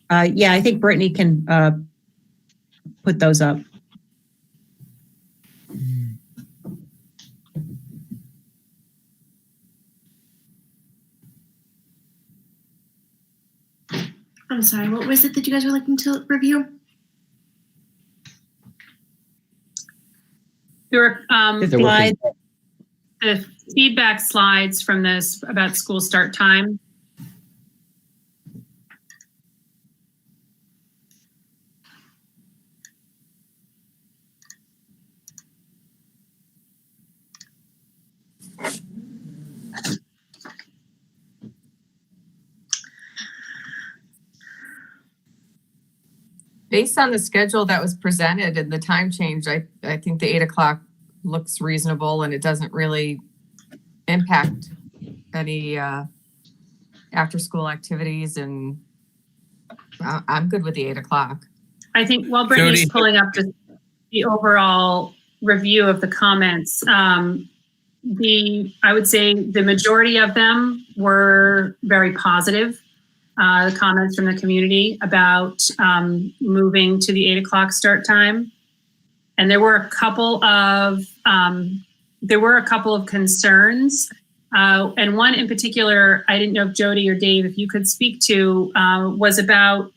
I think Brittany can put those up. I'm sorry, what was it that you guys were looking to review? There were The the feedback slides from this about school start time. Based on the schedule that was presented and the time change, I think the 8 o'clock looks reasonable and it doesn't really impact any after school activities, and I'm good with the 8 o'clock. I think while Brittany's Jody. pulling up just the overall review of the comments, I would say the majority of them were very positive. The comments from the community about moving to the 8 o'clock start time, and there were a couple of concerns, and one in particular I didn't know if Jody or Dave, if you could speak to, was about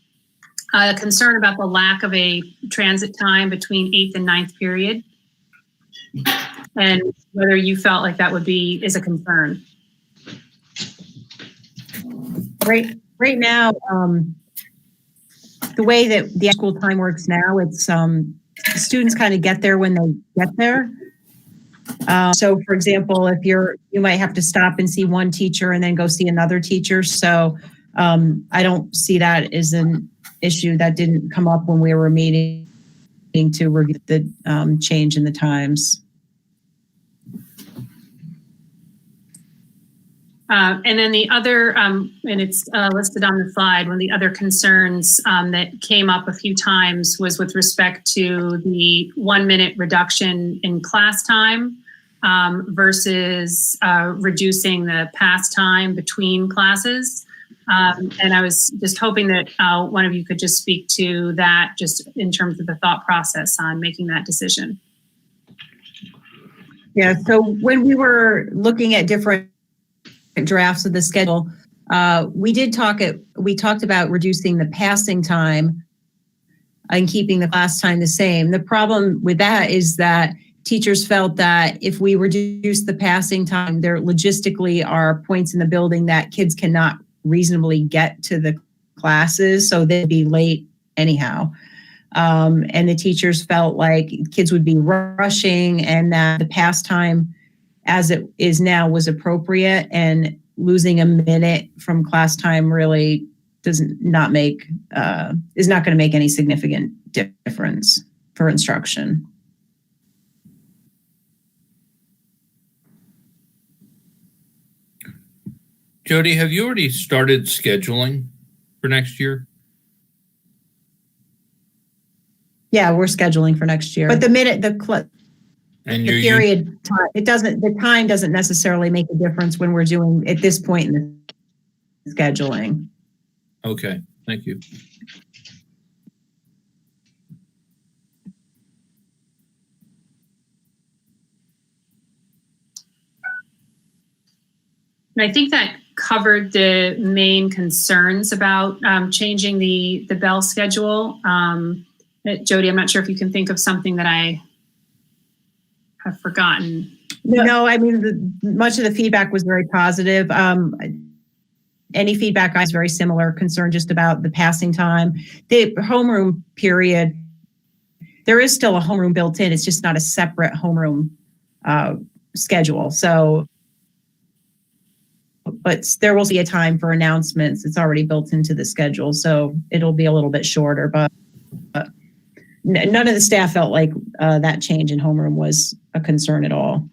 a concern about the lack of a transit time between 8th and 9th period, and whether you felt like that is a concern. Right now, the way that the school time works now, it's students kind of get there when they get there. So, for example, if you might have to stop and see one teacher and then go see another teacher. So, I don't see that as an issue. That didn't come up when we were meeting to review the change in the times. And then the other, and it's listed on the slide, one of the other concerns that came up a few times was with respect to the 1 minute reduction in class time versus reducing the pass time between classes. And I was just hoping that one of you could just speak to that, just in terms of the thought process on making that decision. Yeah, so when we were looking at different drafts of the schedule, we talked about reducing the passing time and keeping the class time the same. The problem with that is that teachers felt that if we reduce the passing time, there logistically are points in the building that kids cannot reasonably get to the classes, so they'd be late anyhow. And the teachers felt like kids would be rushing and that the pass time as it is now was appropriate, and losing a minute from class time really is not going to make any significant difference for instruction. Jody, have you already started scheduling for next year? Yeah, we're scheduling for next year. But the minute And the period time, the time doesn't necessarily make a difference when we're doing at this point in the scheduling. Okay, thank you. And I think that covered the main concerns about changing the bell schedule. Jody, I'm not sure if you can think of something that I have forgotten. No, I mean, much of the feedback was very positive. Any feedback is very similar, concern just about the passing time. The homeroom period, there is still a homeroom built in. It's just not a separate homeroom schedule. So, but there will be a time for announcements. It's already built into the schedule, so it'll be a little bit shorter. But none of the staff felt like that change in homeroom was a concern at all.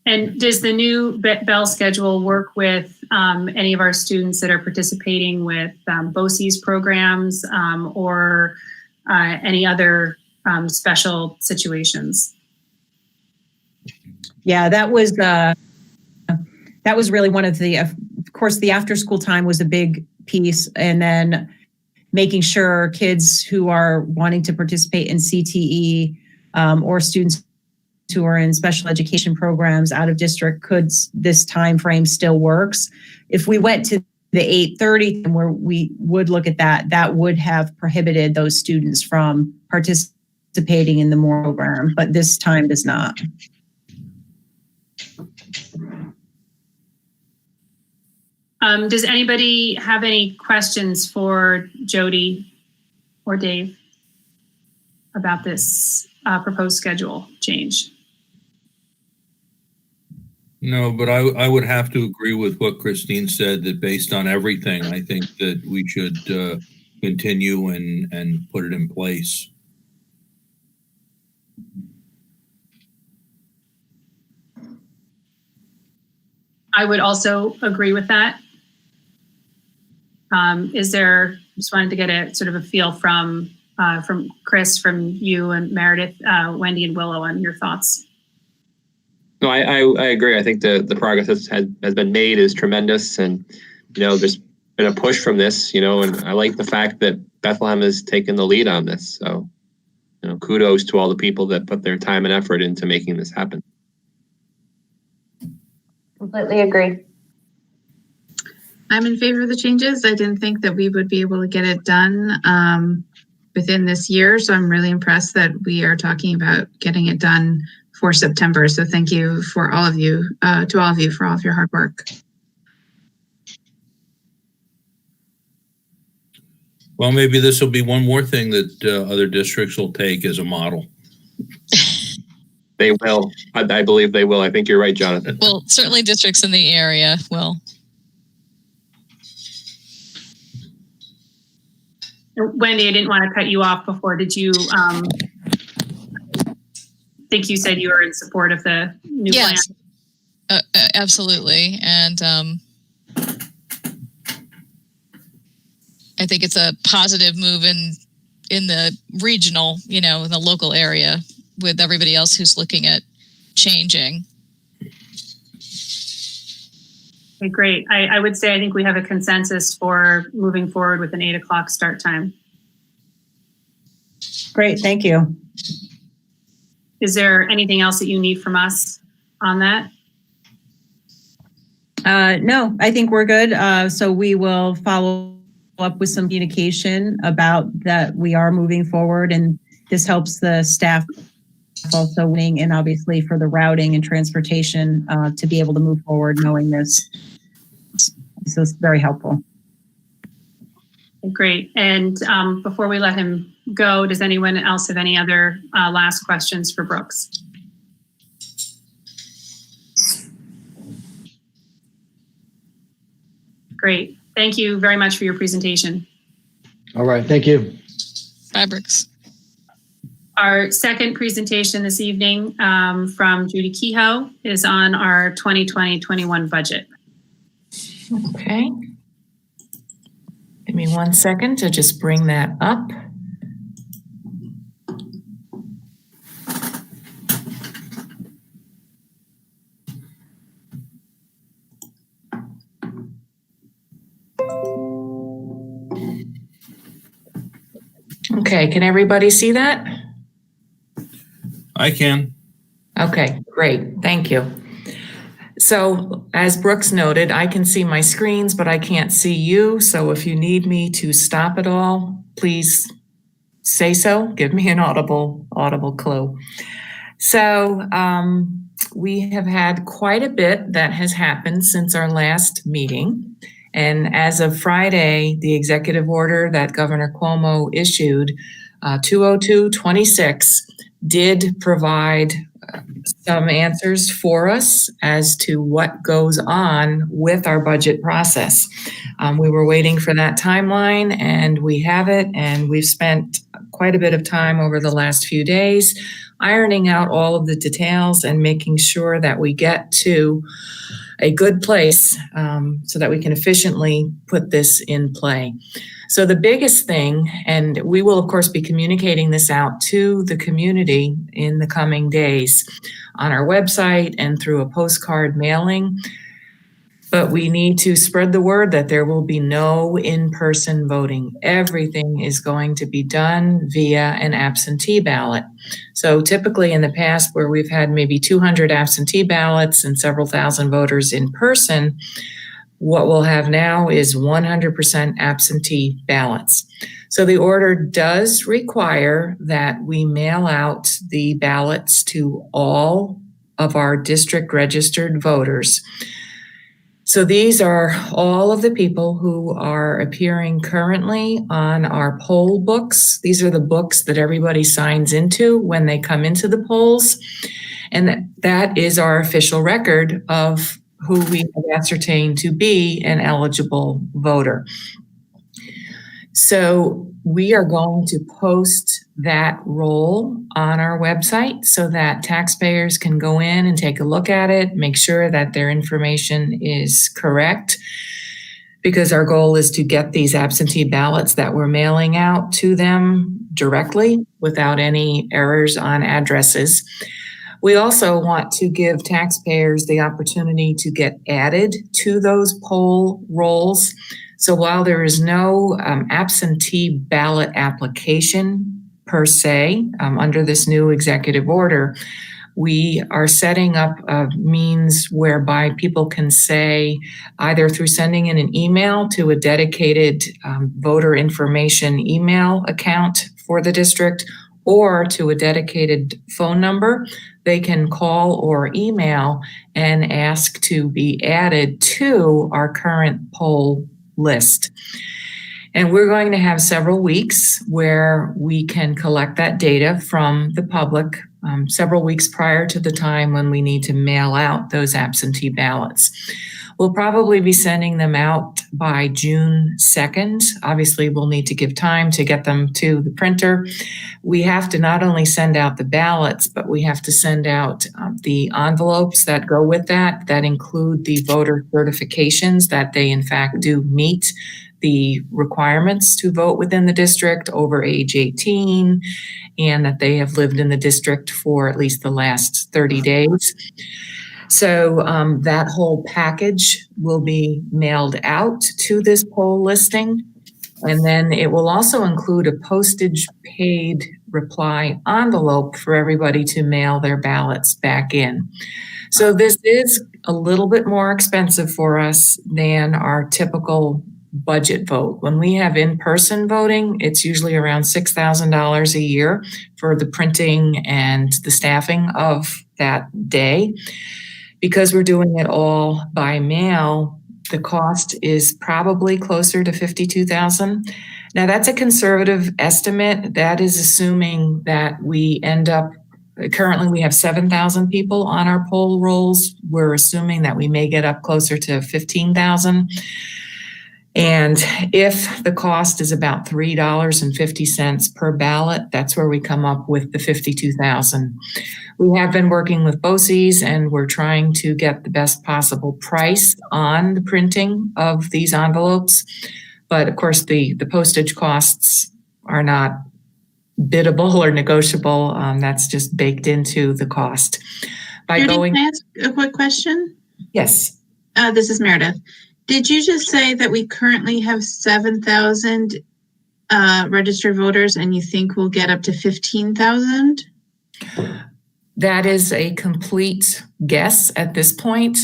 And does the new bell schedule work with any of our students that are participating with BOCES programs or any other special situations? Yeah, that was really one of the, of course, the after school time was a big piece. And then making sure kids who are wanting to participate in CTE or students who are in special education programs out of district, could this time frame still works? If we went to the 8:30 where we would look at that, that would have prohibited those students from participating in the program, but this time does not. Does anybody have any questions for Jody or Dave about this proposed schedule change? No, but I would have to agree with what Christine said, that based on everything, I think that we should continue and put it in place. I would also agree with that. Just wanted to get a sort of a feel from Chris, from you and Meredith, Wendy and Willow on your thoughts. No, I agree. I think the progress that has been made is tremendous, and there's been a push from this, and I like the fact that Bethlehem has taken the lead on this. So, kudos to all the people that put their time and effort into making this happen. Completely agree. I'm in favor of the changes. I didn't think that we would be able to get it done within this year. So I'm really impressed that we are talking about getting it done for September. So thank you for all of you, to all of you for all of your hard work. Well, maybe this will be one more thing that other districts will take as a model. They will. I believe they will. I think you're right, Jonathan. Well, certainly districts in the area will. Wendy, I didn't want to cut you off before. Did you think you said you were in support of the new plan? Yes, absolutely. And I think it's a positive move in the regional, in the local area, with everybody else who's looking at changing. Okay, great. I would say I think we have a consensus for moving forward with an 8 o'clock start time. Great, thank you. Is there anything else that you need from us on that? No, I think we're good. So we will follow up with some communication about that we are moving forward, and this helps the staff also winning, and obviously for the routing and transportation to be able to move forward knowing this. So it's very helpful. Great. And before we let him go, does anyone else have any other last questions for Brooks? Great. Thank you very much for your presentation. All right. Thank you. Bye, Brooks. Our second presentation this evening from Judy Kehoe is on our 2020-21 budget. Okay. Give me 1 second to just bring that up. Okay, can everybody see that? I can. Okay, great, thank you. So as Brooks noted, I can see my screens, but I can't see you. So if you need me to stop it all, please say so. Give me an audible clue. So we have had quite a bit that has happened since our last meeting. And as of Friday, the executive order that Governor Cuomo issued, 20226, did provide some answers for us as to what goes on with our budget process. We were waiting for that timeline, and we have it, and we've spent quite a bit of time over the last few days ironing out all of the details and making sure that we get to a good place so that we can efficiently put this in play. So the biggest thing, and we will of course be communicating this out to the community in the coming days on our website and through a postcard mailing, but we need to spread the word that there will be no in-person voting. Everything is going to be done via an absentee ballot. So typically in the past, where we've had maybe 200 absentee ballots and several thousand voters in person, what we'll have now is 100% absentee ballots. So the order does require that we mail out the ballots to all of our district registered voters. So these are all of the people who are appearing currently on our poll books. These are the books that everybody signs into when they come into the polls. And that is our official record of who we have ascertained to be an eligible voter. So we are going to post that roll on our website so that taxpayers can go in and take a look at it, make sure that their information is correct, because our goal is to get these absentee ballots that we're mailing out to them directly without any errors on addresses. We also want to give taxpayers the opportunity to get added to those poll rolls. So while there is no absentee ballot application per se under this new executive order, we are setting up a means whereby people can say, either through sending in an email to a dedicated voter information email account for the district, or to a dedicated phone number, they can call or email and ask to be added to our current poll list. And we're going to have several weeks where we can collect that data from the public, several weeks prior to the time when we need to mail out those absentee ballots. We'll probably be sending them out by June 2nd. Obviously, we'll need to give time to get them to the printer. We have to not only send out the ballots, but we have to send out the envelopes that go with that include the voter certifications that they in fact do meet the requirements to vote within the district over age 18, and that they have lived in the district for at least the last 30 days. So that whole package will be mailed out to this poll listing. And then it will also include a postage paid reply envelope for everybody to mail their ballots back in. So this is a little bit more expensive for us than our typical budget vote. When we have in-person voting, it's usually around $6,000 a year for the printing and the staffing of that day. Because we're doing it all by mail, the cost is probably closer to $52,000. Now that's a conservative estimate. That is assuming that we end up, currently we have 7,000 people on our poll rolls. We're assuming that we may get up closer to 15,000. And if the cost is about $3.50 per ballot, that's where we come up with the $52,000. We have been working with BOCES, and we're trying to get the best possible price on the printing of these envelopes. But of course, the postage costs are not biddable or negotiable. That's just baked into the cost. Judy, can I ask a quick question? Yes. This is Meredith. Did you just say that we currently have 7,000 registered voters and you think we'll get up to 15,000? That is a complete guess at this point.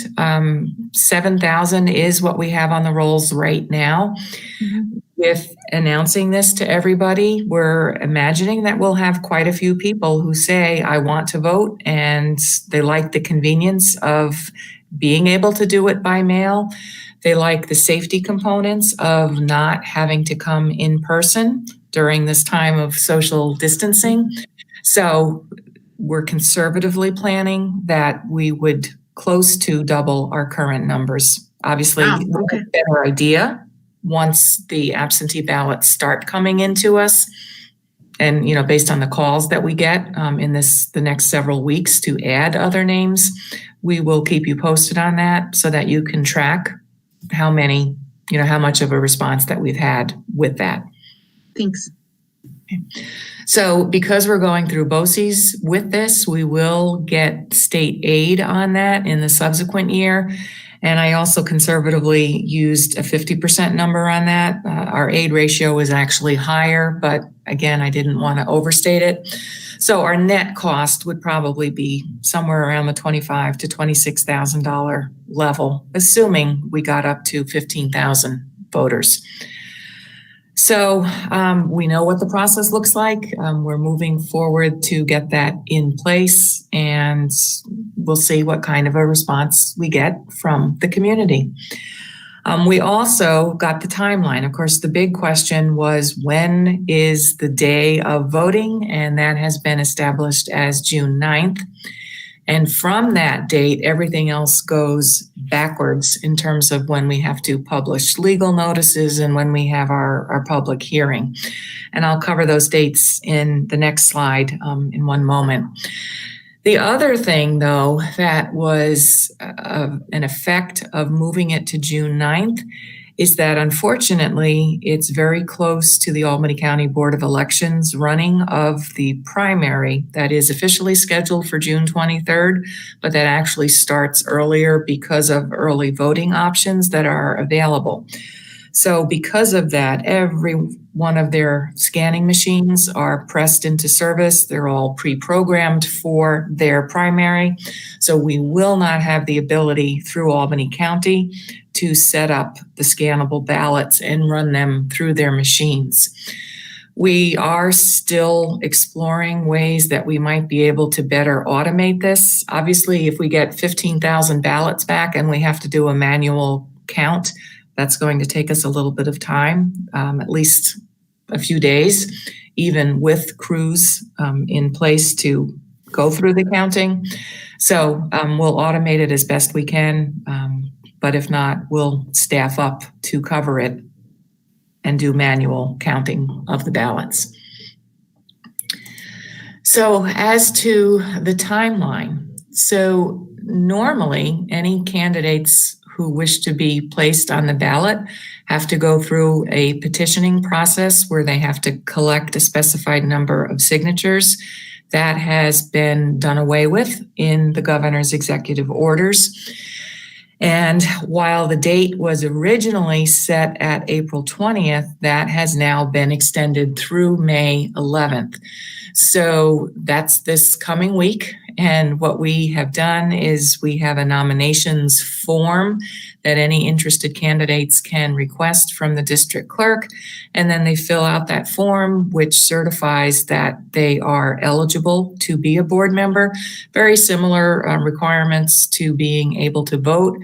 7,000 is what we have on the rolls right now. Mm-hmm. With announcing this to everybody, we're imagining that we'll have quite a few people who say, I want to vote, and they like the convenience of being able to do it by mail. They like the safety components of not having to come in person during this time of social distancing. So we're conservatively planning that we would close to double our current numbers. Obviously, we'll have a better idea once the absentee ballots start coming into us. And, you know, based on the calls that we get in the next several weeks to add other names, we will keep you posted on that so that you can track how many, you know, how much of a response that we've had with that. Thanks. Okay. So because we're going through BOCES with this, we will get state aid on that in the subsequent year. And I also conservatively used a 50% number on that. Our aid ratio is actually higher, but again, I didn't want to overstate it. So our net cost would probably be somewhere around the $25,000 to $26,000 level, assuming we got up to 15,000 voters. So we know what the process looks like. We're moving forward to get that in place, and we'll see what kind of a response we get from the community. We also got the timeline. Of course, the big question was, when is the day of voting? And that has been established as June 9th. And from that date, everything else goes backwards in terms of when we have to publish legal notices and when we have our public hearing. And I'll cover those dates in the next slide in one moment. The other thing, though, that was an effect of moving it to June 9th is that, unfortunately, it's very close to the Albany County Board of Elections running of the primary that is officially scheduled for June 23rd, but that actually starts earlier because of early voting options that are available. So because of that, every one of their scanning machines are pressed into service. They're all pre-programmed for their primary. So we will not have the ability through Albany County to set up the scannable ballots and run them through their machines. We are still exploring ways that we might be able to better automate this. Obviously, if we get 15,000 ballots back and we have to do a manual count, that's going to take us a little bit of time, at least a few days, even with crews in place to go through the counting. So we'll automate it as best we can, but if not, we'll staff up to cover it and do manual counting of the ballots. So as to the timeline, so normally any candidates who wish to be placed on the ballot have to go through a petitioning process where they have to collect a specified number of signatures. That has been done away with in the governor's executive orders. And while the date was originally set at April 20th, that has now been extended through May 11th. So that's this coming week. And what we have done is we have a nominations form that any interested candidates can request from the district clerk. And then they fill out that form, which certifies that they are eligible to be a board member. Very similar requirements to being able to vote.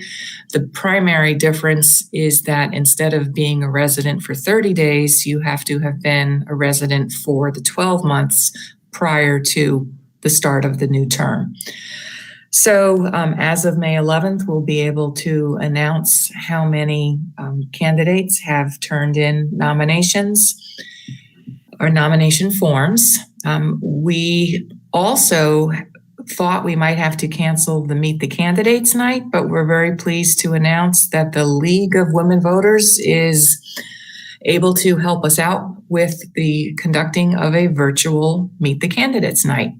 The primary difference is that instead of being a resident for 30 days, you have to have been a resident for the 12 months prior to the start of the new term. So as of May 11th, we'll be able to announce how many candidates have turned in nominations or nomination forms. We also thought we might have to cancel the Meet the Candidates night, but we're very pleased to announce that the League of Women Voters is able to help us out with the conducting of a virtual Meet the Candidates night.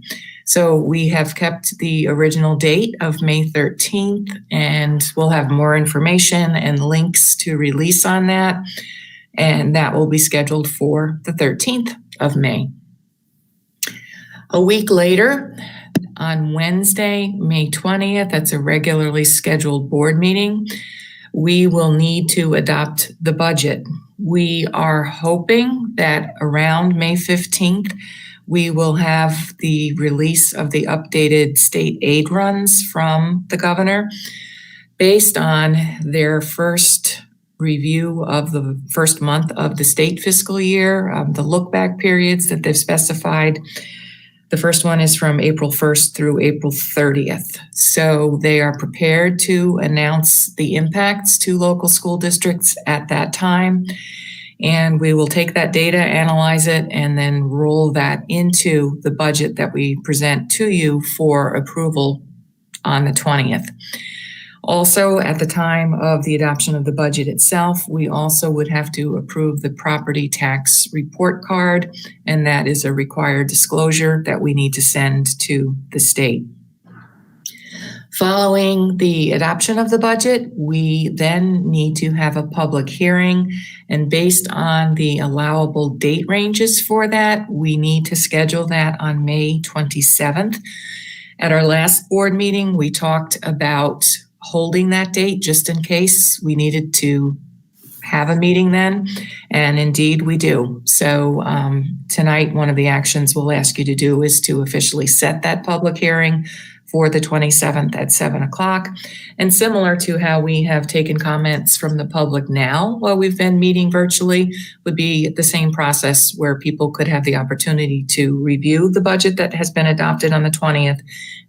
So we have kept the original date of May 13th, and we'll have more information and links to release on that. And that will be scheduled for the 13th of May. A week later, on Wednesday, May 20th, that's a regularly scheduled board meeting, we will need to adopt the budget. We are hoping that around May 15th, we will have the release of the updated state aid runs from the governor based on their first review of the first month of the state fiscal year, the look back periods that they've specified. The first one is from April 1st through April 30th. So they are prepared to announce the impacts to local school districts at that time. And we will take that data, analyze it, and then roll that into the budget that we present to you for approval on the 20th. Also, at the time of the adoption of the budget itself, we also would have to approve the property tax report card, and that is a required disclosure that we need to send to the state. Following the adoption of the budget, we then need to have a public hearing, and based on the allowable date ranges for that, we need to schedule that on May 27th. At our last board meeting, we talked about holding that date just in case we needed to have a meeting then, and indeed we do. So tonight, one of the actions we'll ask you to do is to officially set that public hearing for the 27th at 7 o'clock. And similar to how we have taken comments from the public now while we've been meeting virtually, would be the same process where people could have the opportunity to review the budget that has been adopted on the 20th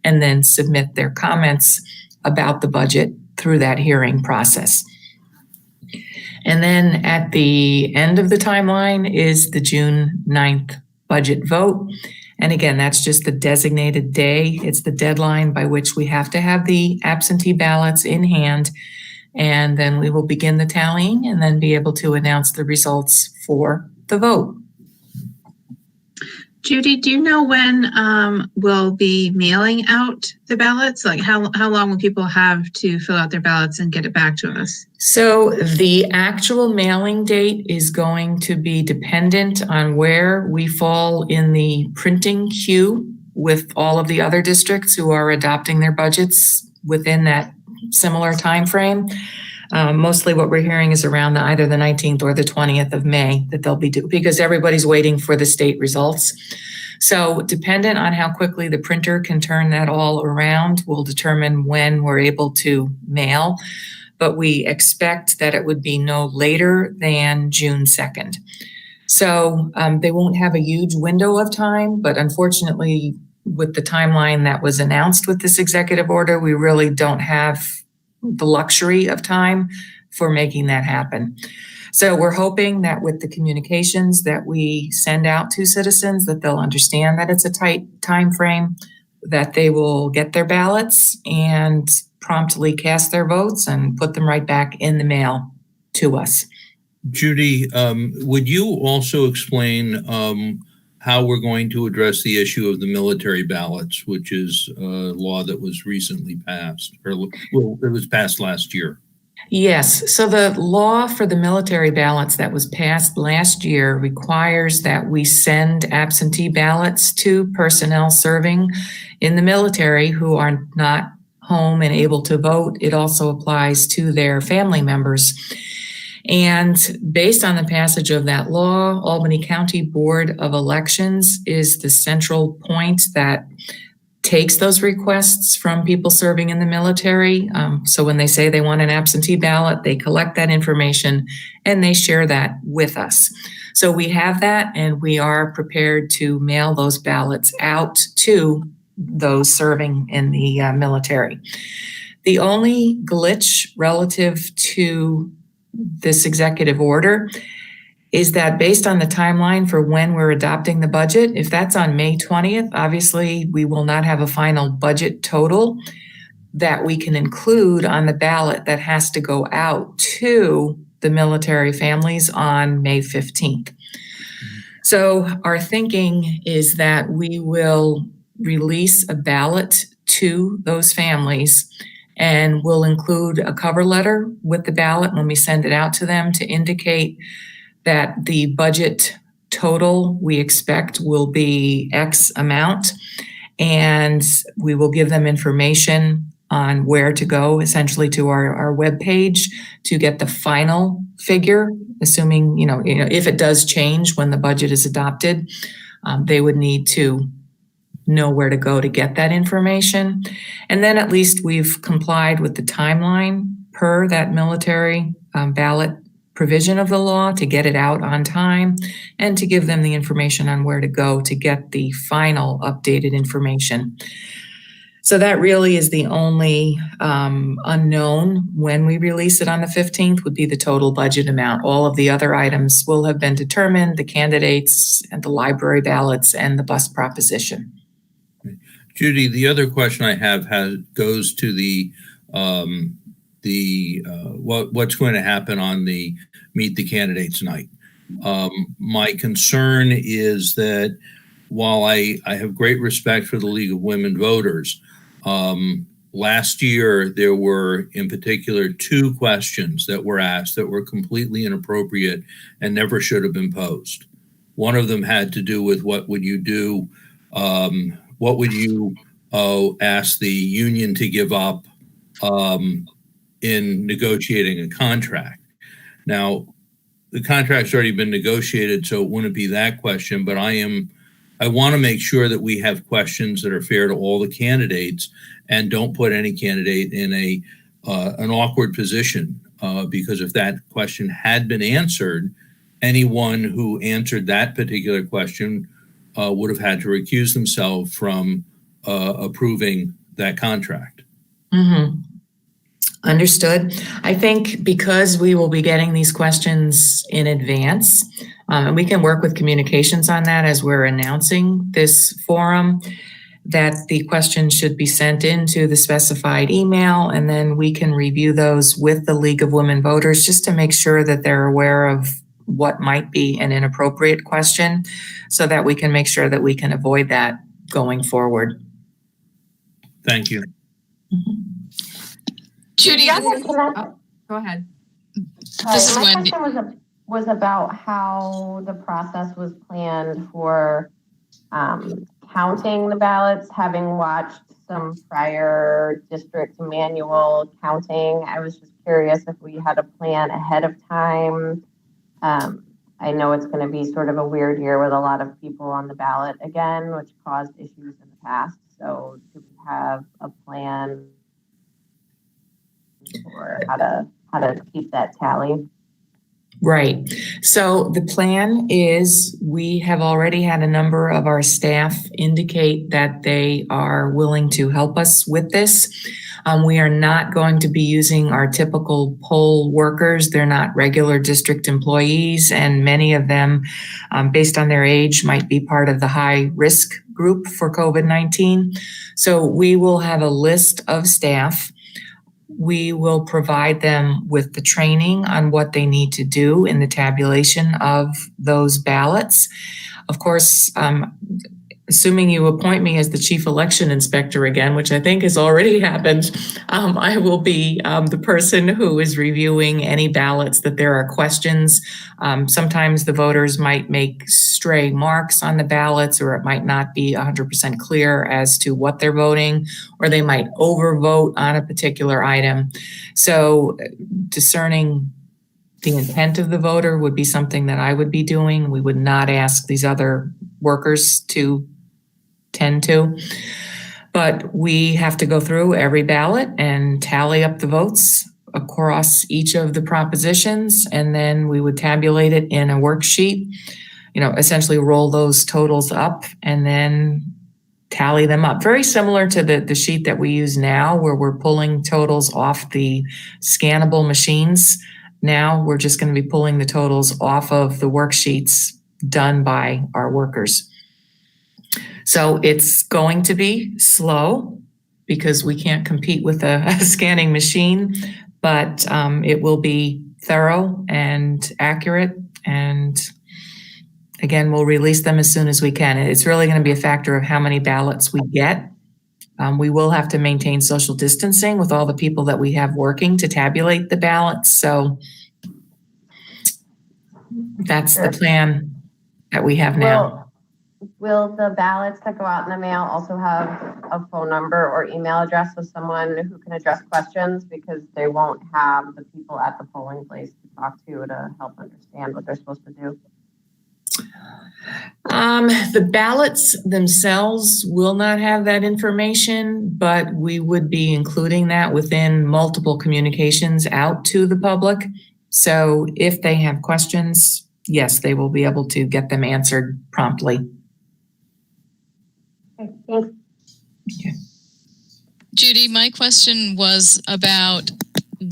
and then submit their comments about the budget through that hearing process. And then at the end of the timeline is the June 9th budget vote. And again, that's just the designated day. It's the deadline by which we have to have the absentee ballots in hand. And then we will begin the tallying and then be able to announce the results for the vote. Judy, do you know when we'll be mailing out the ballots? Like how long will people have to fill out their ballots and get it back to us? So the actual mailing date is going to be dependent on where we fall in the printing queue with all of the other districts who are adopting their budgets within that similar time frame. Mostly what we're hearing is around either the 19th or the 20th of May that they'll be due, because everybody's waiting for the state results. So dependent on how quickly the printer can turn that all around will determine when we're able to mail. But we expect that it would be no later than June 2nd. So they won't have a huge window of time, but unfortunately, with the timeline that was announced with this executive order, we really don't have the luxury of time for making that happen. So we're hoping that with the communications that we send out to citizens, that they'll understand that it's a tight time frame, that they will get their ballots and promptly cast their votes and put them right back in the mail to us. Judy, would you also explain how we're going to address the issue of the military ballots, which is a law that was recently passed, or well, it was passed last year? Yes. So the law for the military ballots that was passed last year requires that we send absentee ballots to personnel serving in the military who are not home and able to vote. It also applies to their family members. And based on the passage of that law, Albany County Board of Elections is the central point that takes those requests from people serving in the military. So when they say they want an absentee ballot, they collect that information and they share that with us. So we have that, and we are prepared to mail those ballots out to those serving in the military. The only glitch relative to this executive order is that based on the timeline for when we're adopting the budget, if that's on May 20th, obviously we will not have a final budget total that we can include on the ballot that has to go out to the military families on May 15th. So our thinking is that we will release a ballot to those families, and we'll include a cover letter with the ballot when we send it out to them to indicate that the budget total we expect will be X amount, and we will give them information on where to go, essentially to our webpage to get the final figure, assuming, if it does change when the budget is adopted, they would need to know where to go to get that information. And then at least we've complied with the timeline per that military ballot provision of the law to get it out on time and to give them the information on where to go to get the final updated information. So that really is the only unknown when we release it on the 15th would be the total budget amount. All of the other items will have been determined, the candidates and the library ballots and the bus proposition. Judy, the other question I have goes to what's going to happen on the Meet the Candidates night. My concern is that while I have great respect for the League of Women Voters, last year there were in particular 2 questions that were asked that were completely inappropriate and never should have been posed. One of them had to do with what would you do, what would you ask the union to give up in negotiating a contract? Now, the contract's already been negotiated, so it wouldn't be that question, but I want to make sure that we have questions that are fair to all the candidates and don't put any candidate in an awkward position, because if that question had been answered, anyone who answered that particular question would have had to recuse themselves from approving that contract. Mm-hmm. Understood. I think because we will be getting these questions in advance, and we can work with communications on that as we're announcing this forum, that the questions should be sent into the specified email, and then we can review those with the League of Women Voters just to make sure that they're aware of what might be an inappropriate question so that we can make sure that we can avoid that going forward. Thank you. Mm-hmm. Judy, go ahead. This is my Wendy. question was about how the process was planned for counting the ballots. Having watched some prior district manual counting, I was just curious if we had a plan ahead of time. I know it's going to be sort of a weird year with a lot of people on the ballot again, which caused issues in the past. So do we have a plan for how to keep that tally? Right. So the plan is we have already had a number of our staff indicate that they are willing to help us with this. We are not going to be using our typical poll workers. They're not regular district employees, and many of them, based on their age, might be part of the high risk group for COVID-19. So we will have a list of staff. We will provide them with the training on what they need to do in the tabulation of those ballots. Of course, assuming you appoint me as the chief election inspector again, which I think has already happened, I will be the person who is reviewing any ballots that there are questions. Sometimes the voters might make stray marks on the ballots, or it might not be 100% clear as to what they're voting, or they might overvote on a particular item. So discerning the intent of the voter would be something that I would be doing. We would not ask these other workers to tend to, but we have to go through every ballot and tally up the votes across each of the propositions, and then we would tabulate it in a worksheet, essentially roll those totals up and then tally them up. Very similar to the sheet that we use now, where we're pulling totals off the scannable machines. Now we're just going to be pulling the totals off of the worksheets done by our workers. So it's going to be slow because we can't compete with a scanning machine, but it will be thorough and accurate. And again, we'll release them as soon as we can. It's really going to be a factor of how many ballots we get. We will have to maintain social distancing with all the people that we have working to tabulate the ballots. So that's the plan that we have now. Will the ballots that go out in the mail also have a phone number or email address of someone who can address questions, because they won't have the people at the polling place to talk to help understand what they're supposed to do? The ballots themselves will not have that information, but we would be including that within multiple communications out to the public. So if they have questions, yes, they will be able to get them answered promptly. Okay, thanks. Okay. Judy, my question was about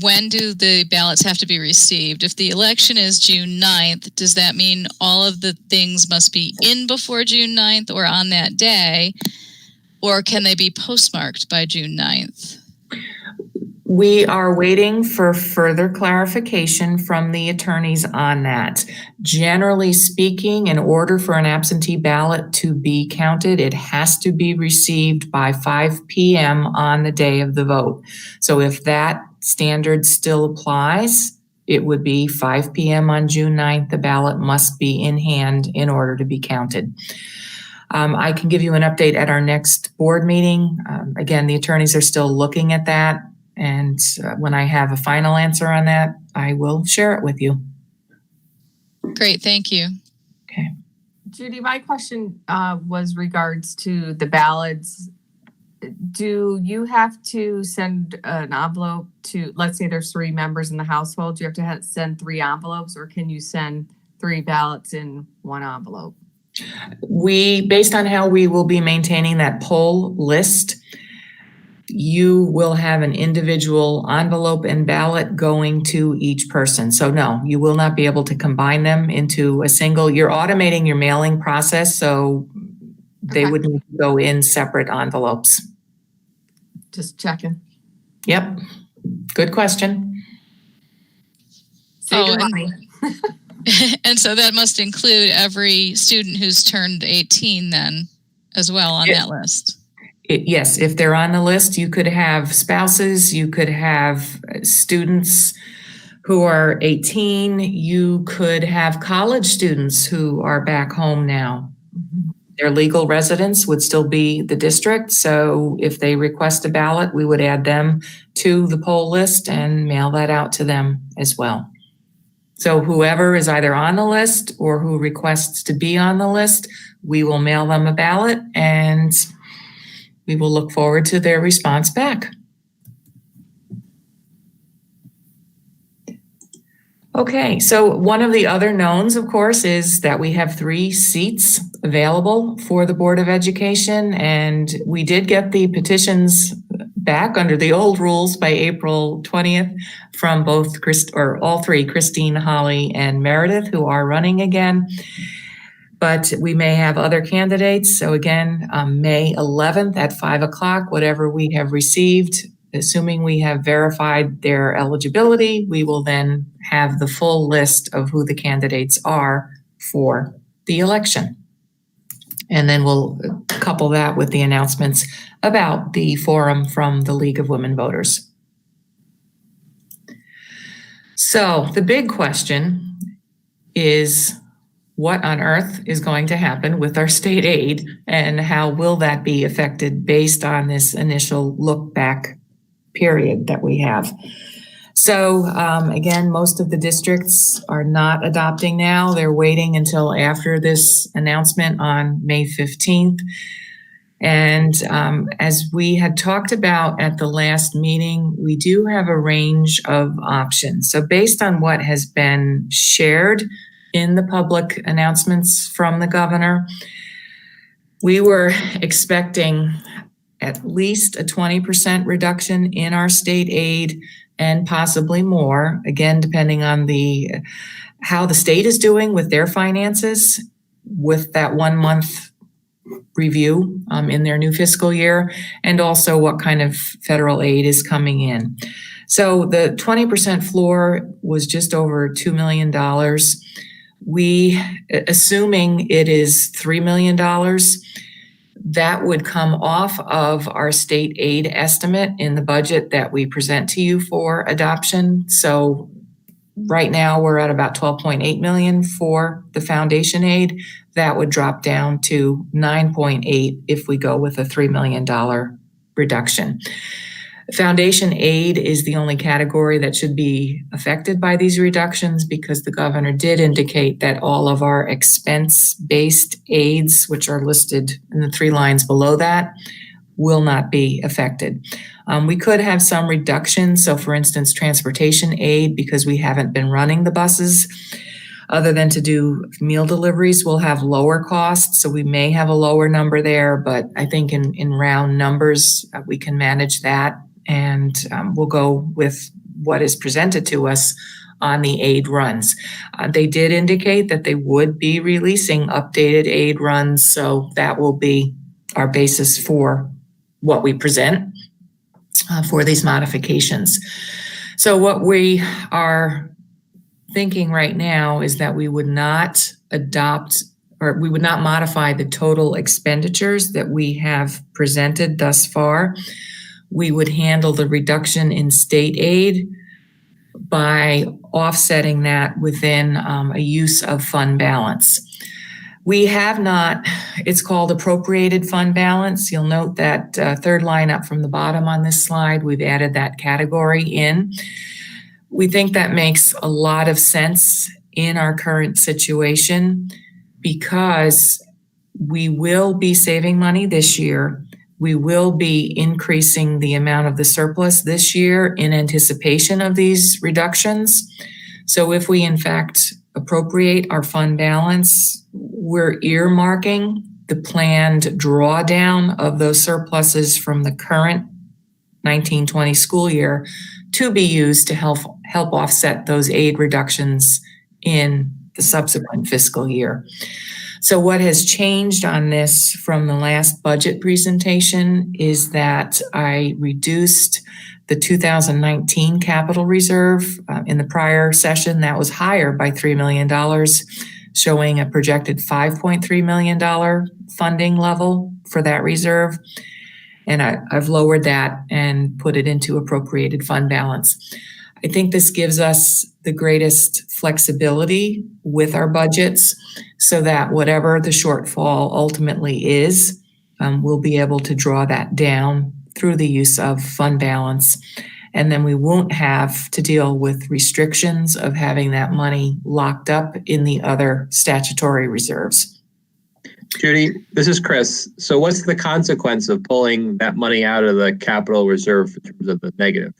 when do the ballots have to be received? If the election is June 9th, does that mean all of the things must be in before June 9th or on that day? Or can they be postmarked by June 9th? We are waiting for further clarification from the attorneys on that. Generally speaking, in order for an absentee ballot to be counted, it has to be received by 5 p.m. on the day of the vote. So if that standard still applies, it would be 5 p.m. on June 9th. The ballot must be in hand in order to be counted. I can give you an update at our next board meeting. Again, the attorneys are still looking at that. And when I have a final answer on that, I will share it with you. Great, thank you. Okay. Judy, my question was regards to the ballots. Do you have to send an envelope to, let's say there's 3 members in the household, do you have to send 3 envelopes, or can you send 3 ballots in 1 envelope? Based on how we will be maintaining that poll list, you will have an individual envelope and ballot going to each person. So no, you will not be able to combine them into a single. You're automating your mailing process, so they would need to go in separate envelopes. Just checking. Yep. Good question. And so that must include every student who's turned 18 then as well on that list. Yes, if they're on the list, you could have spouses, you could have students who are 18, you could have college students who are back home now. Their legal residence would still be the district, so if they request a ballot, we would add them to the poll list and mail that out to them as well. So whoever is either on the list or who requests to be on the list, we will mail them a ballot and we will look forward to their response back. Okay, so one of the other knowns, of course, is that we have 3 seats available for the Board of Education, and we did get the petitions back under the old rules by April 20th from both all 3, Christine, Holly, and Meredith, who are running again. But we may have other candidates. So again, May 11th at 5 o'clock, whatever we have received, assuming we have verified their eligibility, we will then have the full list of who the candidates are for the election. And then we'll couple that with the announcements about the forum from the League of Women Voters. So the big question is, what on earth is going to happen with our state aid, and how will that be affected based on this initial look back period that we have? So again, most of the districts are not adopting now. They're waiting until after this announcement on May 15th. And as we had talked about at the last meeting, we do have a range of options. So based on what has been shared in the public announcements from the governor, We were expecting at least a 20% reduction in our state aid and possibly more, again, depending on how the state is doing with their finances with that 1 month review in their new fiscal year, and also what kind of federal aid is coming in. So the 20% floor was just over $2 million. Assuming it is $3 million, that would come off of our state aid estimate in the budget that we present to you for adoption. So right now we're at about 12.8 million for the foundation aid. That would drop down to 9.8 if we go with a $3 million reduction. Foundation aid is the only category that should be affected by these reductions because the governor did indicate that all of our expense-based aids, which are listed in the 3 lines below that, will not be affected. We could have some reduction. So for instance, transportation aid, because we haven't been running the buses, other than to do meal deliveries, will have lower costs. So we may have a lower number there, but I think in round numbers, we can manage that. And we'll go with what is presented to us on the aid runs. They did indicate that they would be releasing updated aid runs, so that will be our basis for what we present for these modifications. So what we are thinking right now is that we would not adopt, or we would not modify the total expenditures that we have presented thus far. We would handle the reduction in state aid by offsetting that within a use of fund balance. We have not, it's called appropriated fund balance. You'll note that third line up from the bottom on this slide, we've added that category in. We think that makes a lot of sense in our current situation because we will be saving money this year. We will be increasing the amount of the surplus this year in anticipation of these reductions. So if we in fact appropriate our fund balance, we're earmarking the planned drawdown of those surpluses from the current 1920 school year to be used to help offset those aid reductions in the subsequent fiscal year. So what has changed on this from the last budget presentation is that I reduced the 2019 capital reserve. In the prior session, that was higher by $3 million, showing a projected $5.3 million funding level for that reserve. And I've lowered that and put it into appropriated fund balance. I think this gives us the greatest flexibility with our budgets so that whatever the shortfall ultimately is, we'll be able to draw that down through the use of fund balance. And then we won't have to deal with restrictions of having that money locked up in the other statutory reserves. Judy, this is Chris. So what's the consequence of pulling that money out of the capital reserve in terms of the negative?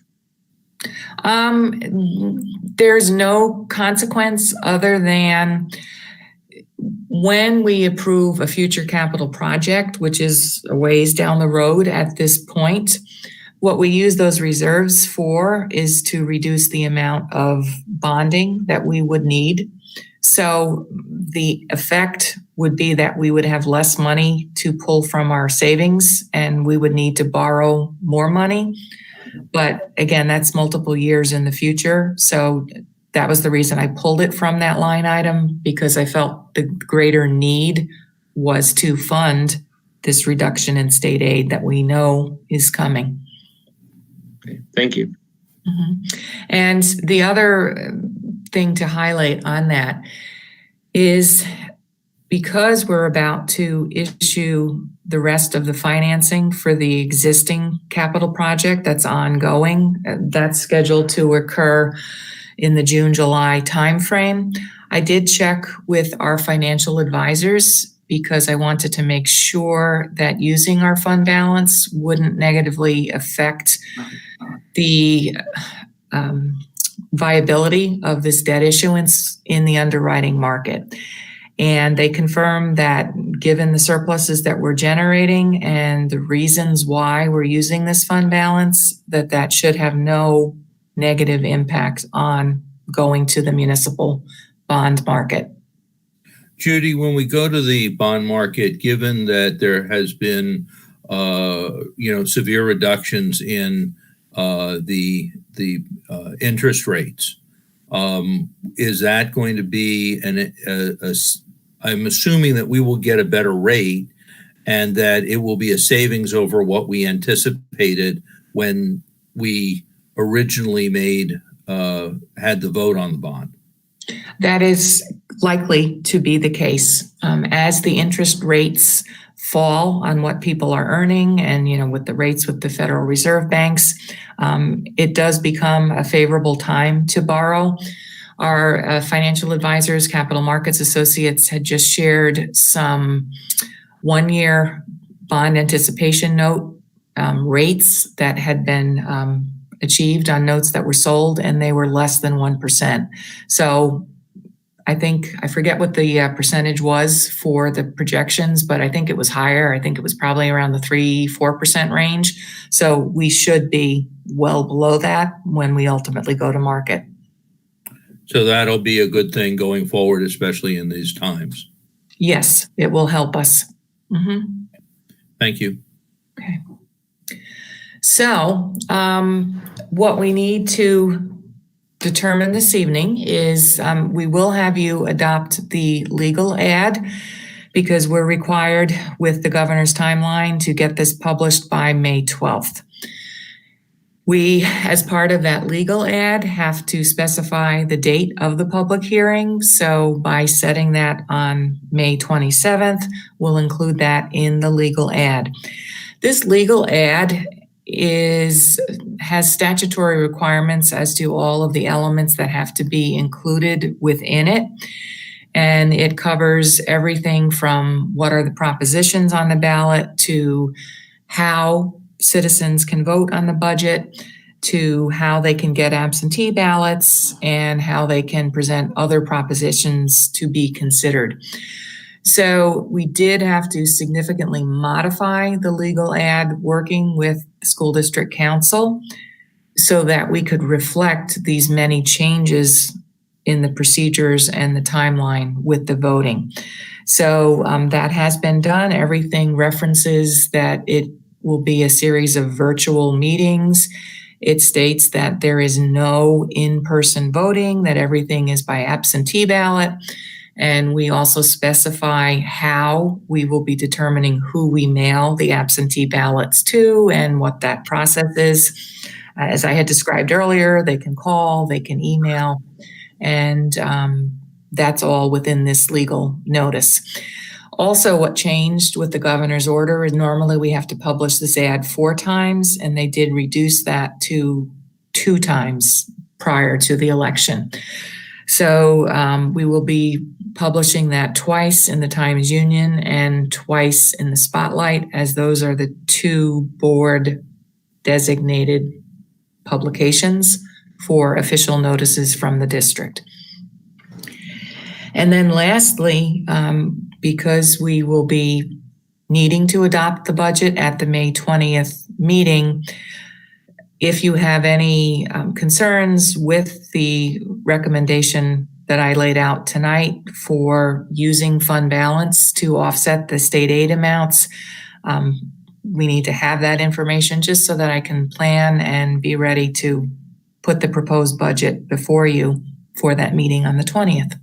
There's no consequence other than when we approve a future capital project, which is a ways down the road at this point, what we use those reserves for is to reduce the amount of bonding that we would need. So the effect would be that we would have less money to pull from our savings and we would need to borrow more money. But again, that's multiple years in the future. So that was the reason I pulled it from that line item, because I felt the greater need was to fund this reduction in state aid that we know is coming. Okay, thank you. Mm-hmm. And the other thing to highlight on that is because we're about to issue the rest of the financing for the existing capital project that's ongoing, that's scheduled to occur in the June-July timeframe. I did check with our financial advisors because I wanted to make sure that using our fund balance wouldn't negatively affect the viability of this debt issuance in the underwriting market. And they confirmed that given the surpluses that we're generating and the reasons why we're using this fund balance, that should have no negative impact on going to the municipal bond market. Judy, when we go to the bond market, given that there has been, severe reductions in the interest rates, is that going to be I'm assuming that we will get a better rate and that it will be a savings over what we anticipated when we originally had the vote on the bond. That is likely to be the case. As the interest rates fall on what people are earning and, with the rates with the Federal Reserve banks, it does become a favorable time to borrow. Our financial advisors, Capital Markets Associates, had just shared some one-year bond anticipation note rates that had been achieved on notes that were sold, and they were less than 1%. So I forget what the percentage was for the projections, but I think it was higher. I think it was probably around the 3-4% range. So we should be well below that when we ultimately go to market. So that'll be a good thing going forward, especially in these times. Yes, it will help us. Mm-hmm. Thank you. Okay. So what we need to determine this evening is we will have you adopt the legal ad because we're required with the governor's timeline to get this published by May 12th. We, as part of that legal ad, have to specify the date of the public hearing. So by setting that on May 27th, we'll include that in the legal ad. This legal ad has statutory requirements as to all of the elements that have to be included within it. And it covers everything from what are the propositions on the ballot to how citizens can vote on the budget, to how they can get absentee ballots, and how they can present other propositions to be considered. So we did have to significantly modify the legal ad working with the school district council so that we could reflect these many changes in the procedures and the timeline with the voting. So that has been done. Everything references that it will be a series of virtual meetings. It states that there is no in-person voting, that everything is by absentee ballot. And we also specify how we will be determining who we mail the absentee ballots to and what that process is. As I had described earlier, they can call, they can email, and that's all within this legal notice. Also, what changed with the governor's order is normally we have to publish this ad 4 times, and they did reduce that to 2 times prior to the election. So we will be publishing that twice in the Times Union and twice in the Spotlight, as those are the 2 board designated publications for official notices from the district. And then lastly, because we will be needing to adopt the budget at the May 20th meeting, if you have any concerns with the recommendation that I laid out tonight for using fund balance to offset the state aid amounts, we need to have that information just so that I can plan and be ready to put the proposed budget before you for that meeting on the 20th.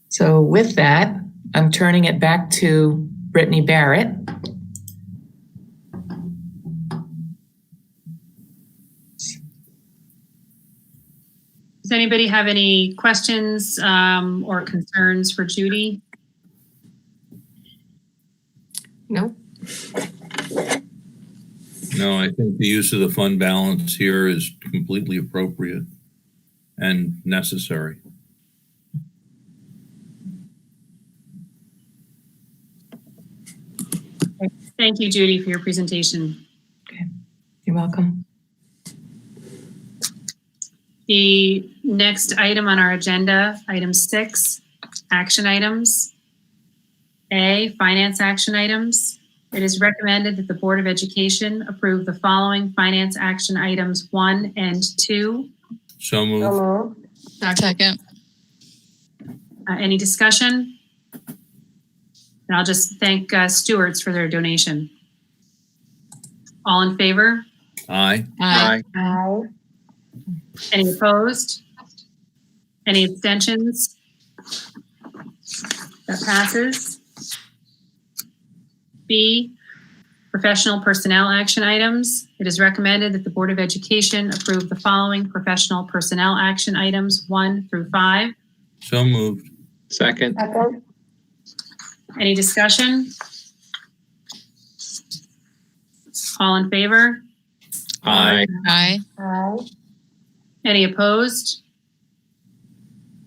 So with that, I'm turning it back to Brittany Barrett. Does anybody have any questions or concerns for Judy? Nope. No, I think the use of the fund balance here is completely appropriate and necessary. Thank you, Judy, for your presentation. Okay. You're welcome. The next item on our agenda, item 6, action items. A, finance action items. It is recommended that the Board of Education approve the following finance action items 1 and 2. So moved. Second. Any discussion? And I'll just thank stewards for their donation. All in favor? Aye. Aye. Aye. Any opposed? Any abstentions? That passes. B, professional personnel action items. It is recommended that the Board of Education approve the following professional personnel action items 1 through 5. So moved. Second. Second. Any discussion? All in favor? Aye. Aye. Aye. Any opposed?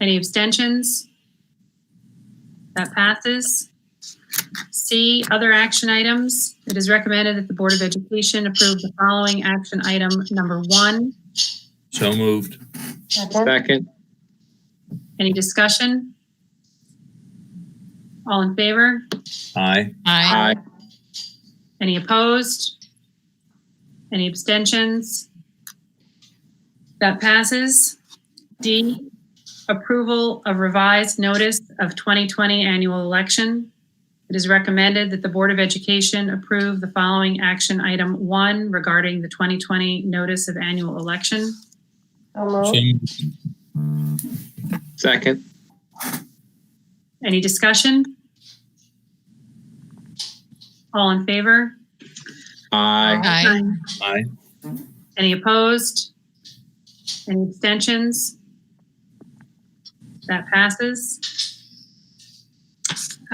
Any abstentions? That passes. C, other action items. It is recommended that the Board of Education approve the following action item number 1. So moved. Second. Any discussion? All in favor? Aye. Aye. Any opposed? Any abstentions? That passes. D, approval of revised notice of 2020 annual election. It is recommended that the Board of Education approve the following action item 1 regarding the 2020 notice of annual election. So So moved. moved. Second. Any discussion? All in favor? Aye. Aye. Aye. Any opposed? Any abstentions? That passes.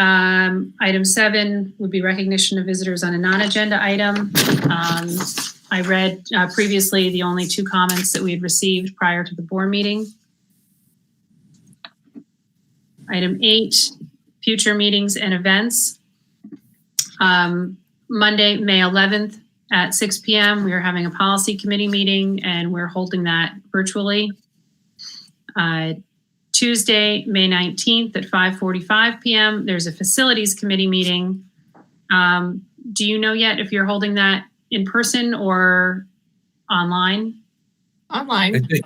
Item 7 would be recognition of visitors on a non-agenda item. I read previously the only 2 comments that we had received prior to the board meeting. Item 8, future meetings and events. Monday, May 11th at 6 p.m. We are having a policy committee meeting and we're holding that virtually. Tuesday, May 19th at 5:45 p.m. There's a facilities committee meeting. Do you know yet if you're holding that in person or online? I Online. think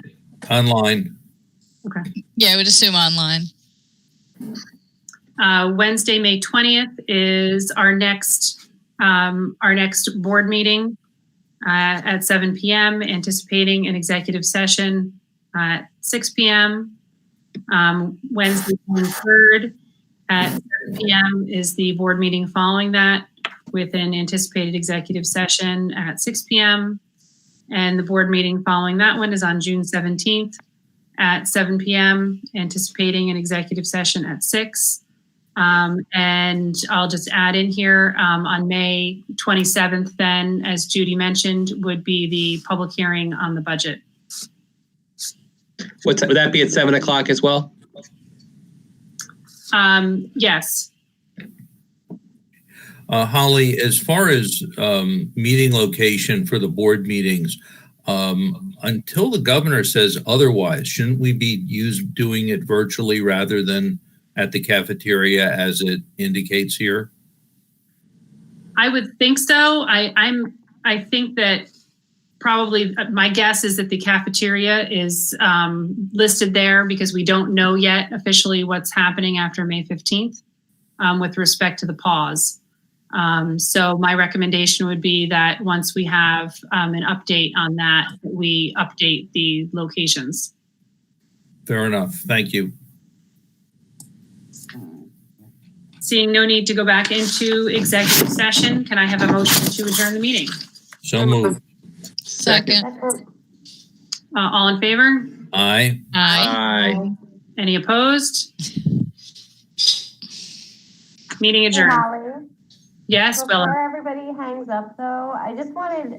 online. Yeah, I would assume online. Wednesday, May 20th is our next board meeting at 7 p.m. Anticipating an executive session at 6 p.m. Wednesday, June 3rd at 7 p.m. is the board meeting following that with an anticipated executive session at 6 p.m. And the board meeting following that one is on June 17th at 7 p.m. Anticipating an executive session at 6. And I'll just add in here on May 27th, then, as Judy mentioned, would be the public hearing on the budget. Would that be at 7 o'clock as well? Yes. Holly, as far as meeting location for the board meetings, until the governor says otherwise, shouldn't we be doing it virtually rather than at the cafeteria as it indicates here? I would think so. I think that probably my guess is that the cafeteria is listed there because we don't know yet officially what's happening after May 15th with respect to the pause. So my recommendation would be that once we have an update on that, we update the locations. Fair enough. Thank you. Seeing no need to go back into executive session, can I have a motion to adjourn the meeting? So moved. Second. All in favor? Aye. Aye. Aye. Any opposed? Meeting adjourned. Holly, Yes, Willa. before everybody hangs up though, I just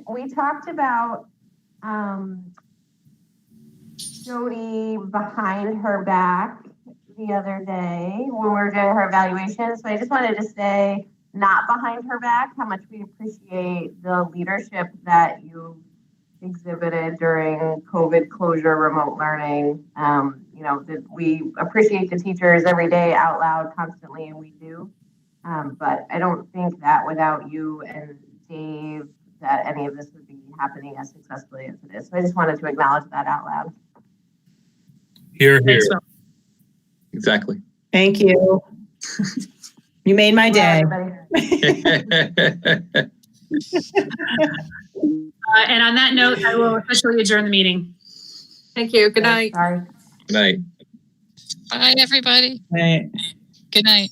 we talked about Jody behind her back the other day when we were doing her evaluation. So I just wanted to say, not behind her back, how much we appreciate the leadership that you exhibited during COVID closure, remote learning. That we appreciate the teachers every day out loud constantly, and we do. But I don't think that without you and Dave, that any of this would be happening as successfully as it is. So I just wanted to acknowledge that out loud. Here, here. Thanks, Will. Exactly. Thank you. You made my day. And on that note, I will officially adjourn the meeting. Thank you. Good night. Sorry. Good night. Bye, everybody. Right. Good night.